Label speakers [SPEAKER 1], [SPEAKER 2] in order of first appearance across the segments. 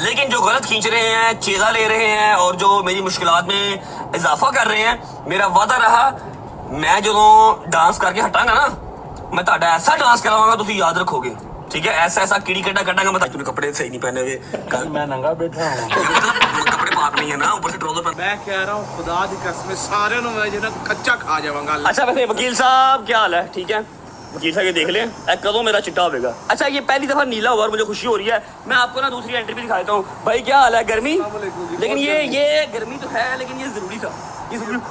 [SPEAKER 1] लेकिन जो गलत खींच रहे हैं, चेजा ले रहे हैं और जो मेरी मुश्किलात में इजाफा कर रहे हैं, मेरा वादा रहा मैं जो डांस करके हटांगा ना, मैं ताड़ा ऐसा डांस कराऊंगा तो याद रखोगे, ठीक है? ऐसा ऐसा कीड़ी कटा कटांगा मैं। तूने कपड़े सही नहीं पहने हुए, कल
[SPEAKER 2] मैं नंगा बैठा हूं।
[SPEAKER 1] कपड़े पाक नहीं है ना, ऊपर से ट्राउजर पहन।
[SPEAKER 2] मैं कह रहा हूं खुदा दी कसम सारे नु मैं जो कच्चा खा जावांगा।
[SPEAKER 1] अच्छा वैसे वकील साहब क्या हाल है? ठीक है वकील साहब, ये देख लें कदों मेरा चिट्टा होगा। अच्छा ये पहली दफा नीला हुआ और मुझे खुशी हो रही है। मैं आपको ना दूसरी एंट्री भी दिखाता हूँ। भाई क्या हाल है? गर्मी, लेकिन ये गर्मी तो है, लेकिन ये जरूरी था।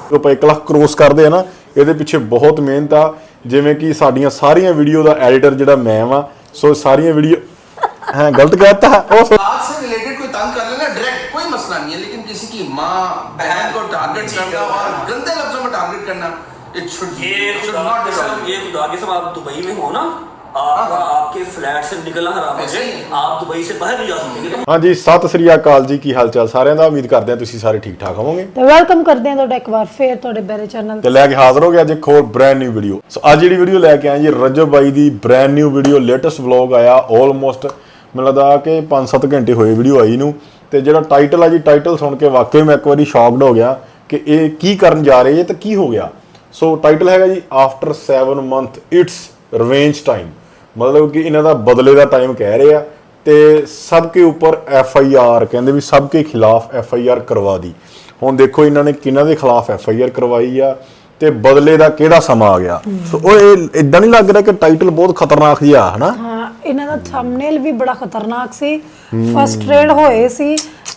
[SPEAKER 3] जो 1 ਲੱਖ ਕਰੋਸ ਕਰਦੇ ਆ ਨਾ, ਇਹਦੇ ਪਿੱਛੇ ਬਹੁਤ ਮਿਹਨਤ ਆ। ਜਿਵੇਂ ਕਿ ਸਾਡੀਆਂ ਸਾਰੀਆਂ ਵੀਡੀਓ ਦਾ ਐਡੀਟਰ ਜਿਹੜਾ ਮੈਂ ਵਾਂ, ਸੋ ਸਾਰੀਆਂ ਵੀਡੀਓ ਹੈ ਗਲਤ कहता है ਉਹ
[SPEAKER 4] आज से रिलेटेड कोई तंग कर लेना डायरेक्ट कोई मसला नहीं है, लेकिन किसी की माँ बहन को टारगेट करना और गंदे लफ्जों में टारगेट करना इट शुड नॉट
[SPEAKER 1] ये खुदा के सब आप दुबई में हो ना, आपके फ्लैट से निकलना हराम है, आप दुबई से बाहर नहीं जा सकते।
[SPEAKER 3] ਹਾਂਜੀ ਸਤਿ ਸ੍ਰੀ ਅਕਾਲ ਜੀ, ਕੀ ਹਾਲ ਚਾਲ ਸਾਰਿਆਂ ਦਾ? ਉਮੀਦ ਕਰਦੇ ਹਾਂ ਤੁਸੀਂ ਸਾਰੇ ਠੀਕ ਠਾਕ ਹੋਵੋਗੇ
[SPEAKER 5] ਤੇ ਵੈਲਕਮ ਕਰਦੇ ਹਾਂ ਤੁਹਾਡਾ ਇੱਕ ਵਾਰ ਫੇਰ ਤੁਹਾਡੇ ਬੈਰੇ ਚੈਨਲ
[SPEAKER 3] ਤੇ ਲੈ ਕੇ ਹਾਜ਼ਰ ਹੋ ਗਿਆ ਅੱਜ ਇੱਕ ਹੋਰ ਬ੍ਰੈਂਡ ਨਿਊ ਵੀਡੀਓ। ਸੋ ਅੱਜ ਜਿਹੜੀ ਵੀਡੀਓ ਲੈ ਕੇ ਆਏ ਜੀ ਰਜਬ ਬਾਈ ਦੀ brand new video, latest vlog ਆਇਆ। ਆਲਮੋਸਟ ਮੈਨੂੰ ਲੱਗਦਾ ਕਿ 5-7 ਘੰਟੇ ਹੋਏ ਵੀਡੀਓ ਆਈ ਨੂੰ। ਤੇ ਜਿਹੜਾ ਟਾਈਟਲ ਆ ਜੀ, ਟਾਈਟਲ ਸੁਣ ਕੇ ਵਾਕਈ ਮੈਂ ਇੱਕ ਵਾਰੀ ਸ਼ੌਕਡ ਹੋ ਗਿਆ ਕਿ ਇਹ ਕੀ ਕਰਨ ਜਾ ਰਹੇ ਤੇ ਕੀ ਹੋ ਗਿਆ। ਸੋ ਟਾਈਟਲ ਹੈਗਾ ਜੀ ਆਫਟਰ 7 ਮੰਥ ਇਟਸ ਰਿਵੇਂਜ ਟਾਈਮ, मतलब कि इन्हों का बदले का टाइम कह रहे हैं। तो सब के उपर FIR कहते भी सब के खिलाफ FIR करवा दी। हुण देखो इन्होंने किन्हां दे खिलाफ FIR करवाई आ ते बदले का किहड़ा समा आ गया। सो इदां नहीं लग रहा कि टाइटल बहुत खतरनाक जिहा है ना?
[SPEAKER 5] हाँ, इन्हां दा थंबनेल भी बड़ा खतरनाक सी, फ्रस्ट्रेट होए सी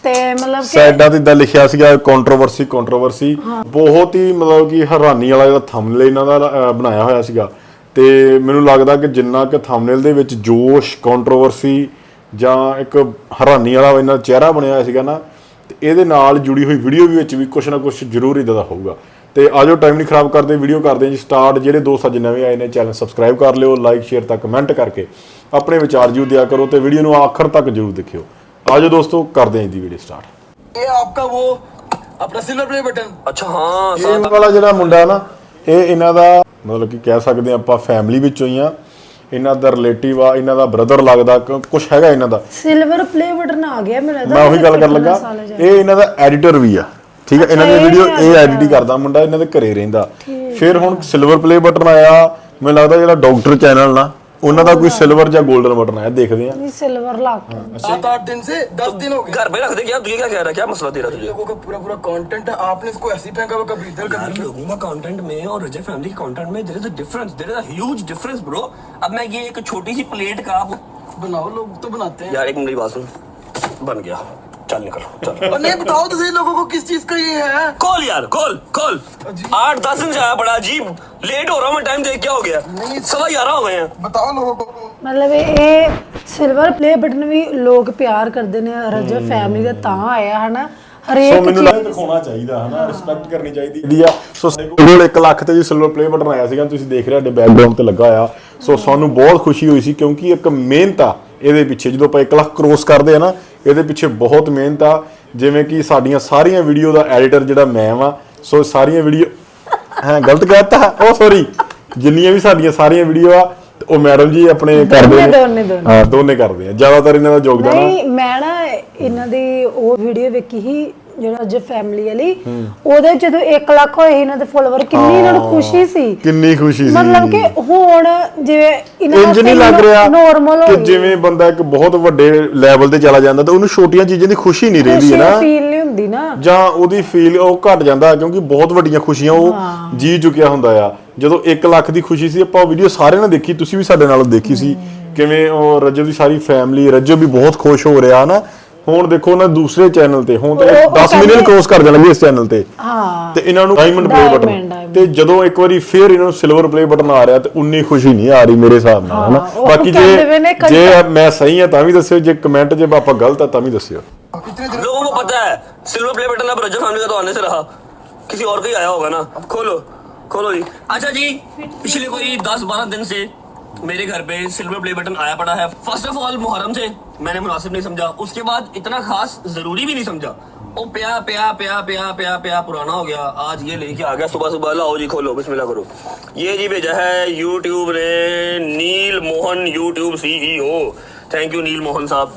[SPEAKER 5] ते मतलब कि
[SPEAKER 3] साइडां ते इदां लिखिया सीगा कंट्रोवर्सी बहुत ही मतलब कि हैरानी वाला जिहड़ा थंबनेल इन्हां दा बनाया होया सीगा। ਤੇ ਮੈਨੂੰ ਲੱਗਦਾ ਕਿ ਜਿੰਨਾ ਕਿ ਥੰਬਨੇਲ ਦੇ ਵਿੱਚ ਜੋਸ਼, ਕੰਟਰੋਵਰਸੀ ਜਾਂ ਇੱਕ ਹੈਰਾਨੀ ਵਾਲਾ ਇਹਨਾਂ ਦਾ ਚਿਹਰਾ ਬਣਿਆ ਹੋਇਆ ਸੀਗਾ ਨਾ, ਤੇ ਇਹਦੇ ਨਾਲ ਜੁੜੀ ਹੋਈ ਵੀਡੀਓ ਵਿੱਚ ਵੀ ਕੁਛ ਨਾ ਕੁਛ ਜ਼ਰੂਰ ਇਦਾਂ ਦਾ ਹੋਊਗਾ। ਤੇ ਆਜੋ ਟਾਈਮ ਨਹੀਂ ਖਰਾਬ ਕਰਦੇ, ਵੀਡੀਓ ਕਰਦੇ ਹਾਂ ਜੀ ਸਟਾਰਟ। ਜਿਹੜੇ ਦੋਸਤ ਅੱਜ ਨਵੇਂ ਆਏ ਨੇ ਚੈਨਲ ਸਬਸਕ੍ਰਾਈਬ ਕਰ ਲਿਓ, ਲਾਈਕ ਸ਼ੇਅਰ ਤਾਂ ਕਮੈਂਟ ਕਰਕੇ ਆਪਣੇ ਵਿਚਾਰ ਜਰੂਰ ਦਿਆ ਕਰੋ ਤੇ ਵੀਡੀਓ ਨੂੰ ਆਖਰ ਤੱਕ ਜ਼ਰੂਰ ਦੇਖਿਓ। ਆਜੋ ਦੋਸਤੋ ਕਰਦੇ ਹਾਂ ਜੀ ਵੀਡੀਓ ਸਟਾਰਟ।
[SPEAKER 4] ये आपका वो अपना सिल्वर प्ले बटन।
[SPEAKER 1] अच्छा हाँ,
[SPEAKER 3] ਇਹ ਵਾਲਾ ਜਿਹੜਾ ਮੁੰਡਾ ਨਾ, ਇਹ ਇਹਨਾਂ ਦਾ मतलब कि कह सकते हैं ਆਪਾਂ फैमिली ਵਿੱਚੋਂ ਹੀ ਆ। ਇਹਨਾਂ ਦਾ ਰਿਲੇਟਿਵ ਆ, ਇਹਨਾਂ ਦਾ ਬ੍ਰਦਰ ਲੱਗਦਾ, ਕੁਝ ਹੈਗਾ ਇਹਨਾਂ ਦਾ।
[SPEAKER 5] ਸਿਲਵਰ ਪਲੇ ਬਟਨ ਆ ਗਿਆ ਮੇਰਾ।
[SPEAKER 3] ਮੈਂ ਉਹੀ ਗੱਲ ਕਰਨ ਲੱਗਾ, ਇਹ ਇਹਨਾਂ ਦਾ ਐਡੀਟਰ ਵੀ ਆ, ਠੀਕ ਹੈ? ਇਹਨਾਂ ਦੀ ਵੀਡੀਓ ਇਹ ਐਡਿਟ ਕਰਦਾ ਮੁੰਡਾ, ਇਹਨਾਂ ਦੇ ਘਰੇ ਰਹਿੰਦਾ। ਫਿਰ ਹੁਣ ਸਿਲਵਰ ਪਲੇ ਬਟਨ ਆਇਆ, ਮੈਨੂੰ ਲੱਗਦਾ ਜਿਹੜਾ ਡਾਕਟਰ ਚੈਨਲ ਨਾ ਉਹਨਾਂ ਦਾ ਕੋਈ ਸਿਲਵਰ ਜਾਂ 골ਡਨ ਬਟਨ ਆਇਆ, ਦੇਖਦੇ ਆ।
[SPEAKER 5] ये सिल्वर लॉक
[SPEAKER 4] 7-8 दिन से 10 दिन हो गए
[SPEAKER 1] घर पे रख दे। क्या तुझे क्या कह रहा है? क्या मसला दे रहा तुझे?
[SPEAKER 4] लोगों का पूरा कंटेंट है, आपने इसको ऐसे ही फेंका हुआ कभी इधर
[SPEAKER 1] यार
[SPEAKER 4] कभी
[SPEAKER 1] लोगों का कंटेंट में और रजब फैमिली के कंटेंट में there is a difference, there is a huge difference bro. अब मैं ये एक छोटी सी प्लेट का
[SPEAKER 4] बनाओ, लोग तो बनाते हैं
[SPEAKER 1] यार एक मेरी बात सुन, बन गया, चल निकल चल।
[SPEAKER 4] और नहीं बताओ तो सही लोगों को किस चीज का ये है।
[SPEAKER 1] कॉल यार, कॉल 8-10 दिन से आया, बड़ा अजीब लेट हो रहा हूँ मैं, टाइम देख क्या हो गया? 11:15 हो गए हैं।
[SPEAKER 4] बताओ लोगों को।
[SPEAKER 5] मतलब ਇਹ ਸਿਲਵਰ ਪਲੇ ਬਟਨ ਵੀ ਲੋਕ ਪਿਆਰ ਕਰਦੇ ਨੇ, ਰਜਬ ਫੈਮਿਲੀ ਦਾ ਤਾਂ ਆਇਆ ਹਨਾ।
[SPEAKER 3] ਸੋ
[SPEAKER 5] ਹਰੇਕ
[SPEAKER 3] ਮੈਨੂੰ ਲੱਗਦਾ ਦਿਖਾਉਣਾ ਚਾਹੀਦਾ ਹਨਾ, ਰਿਸਪੈਕਟ ਕਰਨੀ ਚਾਹੀਦੀ ਆ। ਸੋ ਕੋਲ 1 ਲੱਖ ਤੇ ਜੀ ਸਿਲਵਰ ਪਲੇ ਬਟਨ ਆਇਆ ਸੀਗਾ, ਤੁਸੀਂ ਦੇਖ ਰਹੇ ਹੋ ਬੈਕਗ੍ਰਾਉਂਡ ਤੇ ਲੱਗਾ ਆ। ਸੋ ਸਾਨੂੰ ਬਹੁਤ ਖੁਸ਼ੀ ਹੋਈ ਸੀ ਕਿਉਂਕਿ ਇੱਕ ਮਿਹਨਤ ਆ ਇਹਦੇ ਪਿੱਛੇ। ਜਦੋਂ ਆਪਾਂ 1 ਲੱਖ ਕਰੋਸ ਕਰਦੇ ਆ ਨਾ, ਇਹਦੇ ਪਿੱਛੇ ਬਹੁਤ ਮਿਹਨਤ ਆ। ਜਿਵੇਂ ਕਿ ਸਾਡੀਆਂ ਸਾਰੀਆਂ ਵੀਡੀਓ ਦਾ ਐਡੀਟਰ ਜਿਹੜਾ ਮੈਂ ਵਾਂ, ਸੋ ਸਾਰੀਆਂ ਵੀਡੀਓ ਹੈ ਗਲਤ कहता ਉਹ ਸੌਰੀ, ਜਿੰਨੀਆਂ ਵੀ ਸਾਡੀਆਂ ਸਾਰੀਆਂ ਵੀਡੀਓ ਆ ਉਹ ਮੈਡਮ ਜੀ ਆਪਣੇ ਕਰਦੇ ਨੇ। ਹਾਂ ਦੋਨੇ ਕਰਦੇ ਆ, ਜ਼ਿਆਦਾਤਰ ਇਹਨਾਂ ਦਾ ਯੋਗਦਾਨ।
[SPEAKER 5] ਨਹੀਂ ਮੈਂ ਨਾ ਇਹਨਾਂ ਦੀ ਉਹ ਵੀਡੀਓ ਵੇਖੀ ਸੀ ਜਿਹੜਾ ਜੇ ਫੈਮਿਲੀ ਵਾਲੀ, ਉਹਦੇ ਜਦੋਂ 1 ਲੱਖ ਹੋਏ ਇਹਨਾਂ ਦੇ ਫੋਲੋਵਰ, ਕਿੰਨੀ ਇਹਨਾਂ ਨੂੰ ਖੁਸ਼ੀ ਸੀ,
[SPEAKER 3] ਕਿੰਨੀ ਖੁਸ਼ੀ ਸੀ।
[SPEAKER 5] ਮਤਲਬ ਕਿ ਹੁਣ ਜਿਵੇਂ
[SPEAKER 3] ਇੰਜ ਨਹੀਂ ਲੱਗ ਰਿਹਾ
[SPEAKER 5] ਨੋਰਮਲ
[SPEAKER 3] ਕਿ ਜਿਵੇਂ ਬੰਦਾ ਇੱਕ ਬਹੁਤ ਵੱਡੇ ਲੈਵਲ ਤੇ ਚਲਾ ਜਾਂਦਾ ਤਾਂ ਉਹਨੂੰ ਛੋਟੀਆਂ ਚੀਜ਼ਾਂ ਦੀ ਖੁਸ਼ੀ ਨਹੀਂ ਰਹਿੰਦੀ ਹੈ ਨਾ,
[SPEAKER 5] ਫੀਲ ਨਹੀਂ ਹੁੰਦੀ ਨਾ, ਜਾਂ
[SPEAKER 3] ਉਹਦੀ ਫੀਲ ਉਹ ਘਟ ਜਾਂਦਾ ਕਿਉਂਕਿ ਬਹੁਤ ਵੱਡੀਆਂ ਖੁਸ਼ੀਆਂ ਉਹ ਜੀ ਚੁੱਕਿਆ ਹੁੰਦਾ ਆ। ਜਦੋਂ 1 ਲੱਖ ਦੀ ਖੁਸ਼ੀ ਸੀ, ਆਪਾਂ ਵੀਡੀਓ ਸਾਰਿਆਂ ਨੇ ਦੇਖੀ, ਤੁਸੀਂ ਵੀ ਸਾਡੇ ਨਾਲ ਦੇਖੀ ਸੀ ਕਿਵੇਂ ਉਹ ਰਜਬ ਦੀ ਸਾਰੀ ਫੈਮਿਲੀ, ਰਜਬ ਵੀ ਬਹੁਤ ਖੁਸ਼ ਹੋ ਰਿਹਾ ਨਾ। ਹੁਣ ਦੇਖੋ ਨਾ ਦੂਸਰੇ ਚੈਨਲ ਤੇ ਹੁਣ ਤੇ 10 ਮਿਲੀਅਨ ਕ੍ਰੋਸ ਕਰ ਜਾਣਗੇ ਇਸ ਚੈਨਲ ਤੇ।
[SPEAKER 5] ਹਾਂ,
[SPEAKER 3] ਤੇ ਇਹਨਾਂ ਨੂੰ ਡਾਇਮੰਡ ਪਲੇ ਬਟਨ, ਤੇ ਜਦੋਂ ਇੱਕ ਵਾਰੀ ਫੇਰ ਇਹਨਾਂ ਨੂੰ ਸਿਲਵਰ ਪਲੇ ਬਟਨ ਆ ਰਿਹਾ ਤੇ ਉਨੀ ਖੁਸ਼ੀ ਨਹੀਂ ਆ ਰਹੀ ਮੇਰੇ ਹਿਸਾਬ ਨਾਲ ਹਨਾ। ਬਾਕੀ ਜੇ ਮੈਂ ਸਹੀ ਆ ਤਾਂ ਵੀ ਦੱਸਿਓ, ਜੇ ਕਮੈਂਟ ਜੇ ਆਪਾਂ ਗਲਤ ਆ ਤਾਂ ਵੀ ਦੱਸਿਓ।
[SPEAKER 1] लोगों को पता है सिल्वर प्ले बटन अब रजब फैमिली का तो आने से रहा, किसी और का ही आया होगा ना। अब खोलो जी। अच्छा जी, पिछले कोई 10-12 दिन से मेरे घर पे सिल्वर प्ले बटन आया पड़ा है। फर्स्ट ऑफ ऑल मुहर्रम से मैंने मुनासिब नहीं समझा, उसके बाद इतना खास जरूरी भी नहीं समझा। ओ प्या पुराना हो गया। आज ये लेके आ गया सुबह लाओ जी, खोलो बिस्मिल्लाह करो। ये जी भेजा है यूट्यूब ने, Neal Mohan YouTube CEO। Thank you Neal Mohan साहब।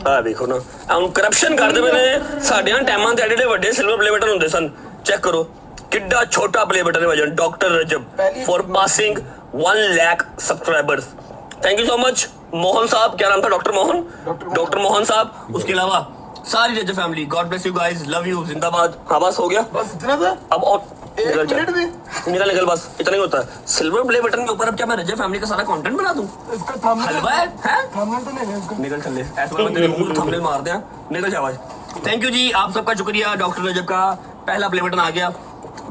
[SPEAKER 1] ਆ ਵੇਖੋ ਨਾ ਹੁਣ ਕਰਪਸ਼ਨ ਕਰਦੇ ਪਏ ਨੇ ਸਾਡੇ ਨਾਲ ਟਾਈਮਾਂ ਤੇ ਐਡੇ ਵੱਡੇ ਸਿਲਵਰ ਪਲੇ ਬਟਨ ਹੁੰਦੇ ਸਨ ਚੈੱਕ ਕਰੋ ਕਿੱਡਾ ਛੋਟਾ प्ले बटन है भजन doctor Rajab for passing 1 lakh subscribers thank you so much Mohan साहब क्या नाम था डॉक्टर मोहन साहब उसके अलावा सारी Rajab family God bless you guys love you जिंदाबाद हाँ बस हो गया
[SPEAKER 2] बस इतना था
[SPEAKER 1] अब और निकल बस इतना ही होता है सिल्वर प्ले बटन के ऊपर अब क्या मैं रजब फैमिली का सारा कंटेंट बना दूं
[SPEAKER 2] इसका थंबनेल
[SPEAKER 1] हलवा है
[SPEAKER 2] थंबनेल तो नहीं है इसका
[SPEAKER 1] निकल चल ऐसा मैं तेरे मुंह थंबनेल मार दिया निकल शाबाश थैंक यू जी आप सबका शुक्रिया डॉक्टर रजब का पहला प्ले बटन आ गया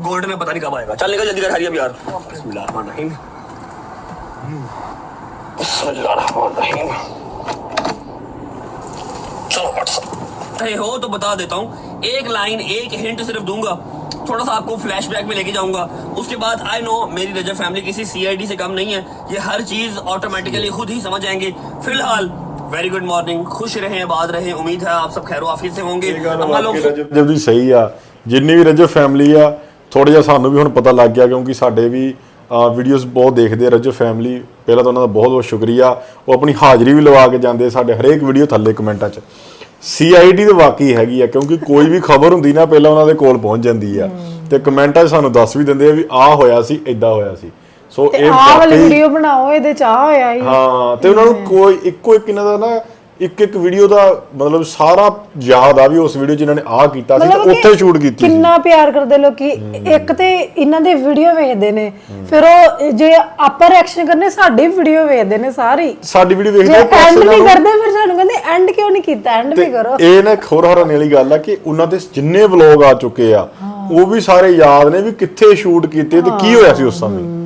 [SPEAKER 1] गोल्ड में पता नहीं कब आएगा चल निकल जल्दी कर हरी अब यार बिस्मिल्लाहिर्रहमानिर्रहीम बिस्मिल्लाहिर्रहमानिर्रहीम चलो व्हाट्सएप हो तो बता देता हूँ एक लाइन एक हिंट सिर्फ दूंगा थोड़ा सा आपको फ्लैशबैक में लेके जाऊंगा उसके बाद आई नो मेरी रजब फैमिली किसी सीआईडी से कम नहीं है ये हर चीज ऑटोमेटिकली खुद ही समझ आएंगे फिलहाल वेरी गुड मॉर्निंग खुश रहें आबाद रहें उम्मीद है आप सब खैर आफियत से होंगे
[SPEAKER 3] रजब ਦੀ ਸਹੀ ਆ ਜਿੰਨੀ ਵੀ ਰਜਬ ਫੈਮਿਲੀ ਆ ਥੋੜਾ ਜਿਹਾ ਸਾਨੂੰ ਵੀ ਹੁਣ ਪਤਾ ਲੱਗ ਗਿਆ ਕਿਉਂਕਿ ਸਾਡੇ ਵੀ ਵੀਡੀਓਜ਼ ਬਹੁਤ ਦੇਖਦੇ ਆ ਰਜਬ ਫੈਮਿਲੀ ਪਹਿਲਾਂ ਤਾਂ ਉਹਨਾਂ ਦਾ ਬਹੁਤ ਬਹੁਤ ਸ਼ੁਕਰੀਆ ਉਹ ਆਪਣੀ ਹਾਜ਼ਰੀ ਵੀ ਲਵਾ ਕੇ ਜਾਂਦੇ ਸਾਡੇ ਹਰੇਕ ਵੀਡੀਓ ਥੱਲੇ ਕਮੈਂਟਾਂ 'ਚ ਸੀਆਈਡੀ ਤੇ ਵਾਕਈ ਹੈਗੀ ਆ ਕਿਉਂਕਿ ਕੋਈ ਵੀ ਖਬਰ ਹੁੰਦੀ ਨਾ ਪਹਿਲਾਂ ਉਹਨਾਂ ਦੇ ਕੋਲ ਪਹੁੰਚ ਜਾਂਦੀ ਆ ਤੇ ਕਮੈਂਟਾਂ 'ਚ ਸਾਨੂੰ ਦੱਸ ਵੀ ਦਿੰਦੇ ਆ ਵੀ ਆਹ ਹੋਇਆ ਸੀ ਇਦਾਂ ਹੋਇਆ ਸੀ ਸੋ ਇਹ
[SPEAKER 5] ਆਹ ਵਾਲੀ ਵੀਡੀਓ ਬਣਾਓ ਇਹਦੇ 'ਚ ਆ ਹੋਇਆ ਹੀ
[SPEAKER 3] ਹਾਂ ਤੇ ਉਹਨਾਂ ਨੂੰ ਕੋਈ ਇੱਕੋ ਇੱਕ ਇਹਨਾਂ ਦਾ ਨਾ ਇੱਕ ਵੀਡੀਓ ਦਾ ਮਤਲਬ ਸਾਰਾ ਯਾਦ ਆ ਵੀ ਉਸ ਵੀਡੀਓ 'ਚ ਇਹਨਾਂ ਨੇ ਆਹ ਕੀਤਾ ਸੀ ਤੇ ਉੱਥੇ ਸ਼ੂਟ ਕੀਤੀ ਸੀ
[SPEAKER 5] ਕਿੰਨਾ ਪਿਆਰ ਕਰਦੇ ਲੋਕੀ ਇੱਕ ਤੇ ਇਹਨਾਂ ਦੇ ਵੀਡੀਓ ਵੇਖਦੇ ਨੇ ਫਿਰ ਉਹ ਜੇ ਆਪਾਂ ਰਿਐਕਸ਼ਨ ਕਰਨੇ ਸਾਡੀ ਵੀਡੀਓ ਵੇਖਦੇ ਨੇ ਸਾਰੀ
[SPEAKER 3] ਸਾਡੀ ਵੀਡੀਓ ਵੇਖਦੇ
[SPEAKER 5] ਐਂਡ ਨਹੀਂ ਕਰਦੇ ਫਿਰ ਸਾਨੂੰ ਕਹਿੰਦੇ ਐਂਡ ਕਿਉਂ ਨਹੀਂ ਕੀਤਾ ਐਂਡ ਵੀ ਕਰੋ
[SPEAKER 3] ਇਹ ਨਾ ਹੋਰ ਹੈਰਾਨੀ ਵਾਲੀ ਗੱਲ ਆ ਕਿ ਉਹਨਾਂ ਦੇ ਜਿੰਨੇ ਵਲੌਗ ਆ ਚੁੱਕੇ ਆ ਉਹ ਵੀ ਸਾਰੇ ਯਾਦ ਨੇ ਵੀ ਕਿੱਥੇ ਸ਼ੂਟ ਕੀਤੇ ਤੇ ਕੀ ਹੋਇਆ ਸੀ ਉਸ ਸਮੇਂ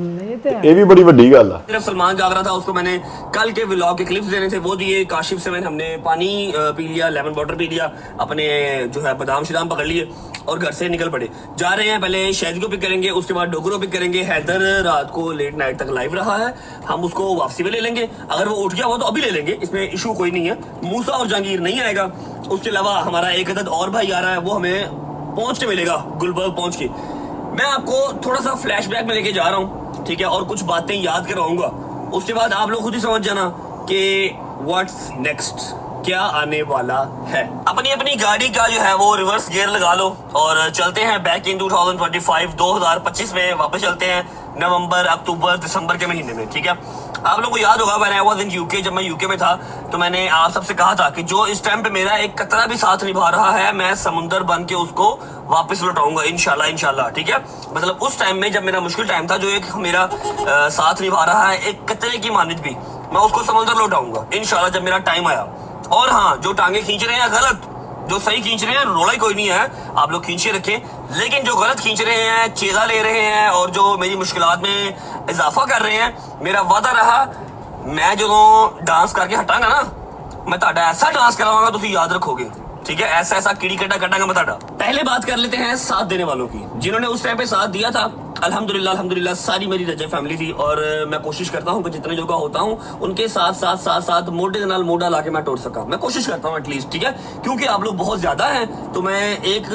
[SPEAKER 3] ये भी बड़ी बड़ी गल है
[SPEAKER 1] सिर्फ सलमान जाग रहा था उसको मैंने कल के व्लॉग के क्लिप्स देने थे वो दिए काशिफ से हमने पानी पी लिया लेमन वाटर पी लिया अपने जो है बादाम शिदाम पकड़ लिए और घर से निकल पड़े जा रहे हैं पहले शहद को पिक करेंगे उसके बाद डोगरो पिक करेंगे हैदर रात को लेट नाइट तक लाइव रहा है हम उसको वापसी में ले लेंगे अगर वो उठ गया हो तो अभी ले लेंगे इसमें इशू कोई नहीं है मूसा और जहांगीर नहीं आएगा उसके अलावा हमारा एक अदद और भाई आ रहा है वो हमें पहुंच के मिलेगा गुलबर्ग पहुंच के मैं आपको थोड़ा सा फ्लैशबैक में लेके जा रहा हूँ ठीक है और कुछ बातें याद करवाऊंगा उसके बाद आप लोग खुद ही समझ जाना कि व्हाट्स नेक्स्ट क्या आने वाला है अपनी अपनी गाड़ी का जो है वो रिवर्स गियर लगा लो और चलते हैं बैक इन 2025 में वापस चलते हैं नवंबर अक्टूबर दिसंबर के महीने में ठीक है आप लोगों को याद होगा when I was in UK जब मैं यूके में था तो मैंने आप सबसे कहा था कि जो इस टाइम पे मेरा एक कतरा भी साथ निभा रहा है मैं समुंदर बन के उसको वापस लौटाऊंगा इंशाल्लाह ठीक है मतलब उस टाइम में जब मेरा मुश्किल टाइम था जो एक मेरा साथ निभा रहा है एक कतरे की मानित भी मैं उसको समुंदर लौटाऊंगा इंशाल्लाह जब मेरा टाइम आया और हाँ जो टांगे खींच रहे हैं गलत जो सही खींच रहे हैं रोला ही कोई नहीं है आप लोग खींचे रखें लेकिन जो गलत खींच रहे हैं चेजा ले रहे हैं और जो मेरी मुश्किलात में इजाफा कर रहे हैं मेरा वादा रहा मैं जो डांस करके हटांगा ना मैं ताड़ा ऐसा डांस कराऊंगा तुम याद रखोगे ठीक है ऐसा ऐसा कीड़ी कटा कटांगा मैं ताड़ा पहले बात कर लेते हैं साथ देने वालों की जिन्होंने उस टाइम पे साथ दिया था अल्हम्दुलिल्लाह सारी मेरी रजब फैमिली थी और मैं कोशिश करता हूँ कि जितने जगह होता हूँ उनके साथ मोटे नाल मोटा ला के मैं तोड़ सका मैं कोशिश करता हूँ एटलीस्ट ठीक है क्योंकि आप लोग बहुत ज्यादा हैं तो मैं एक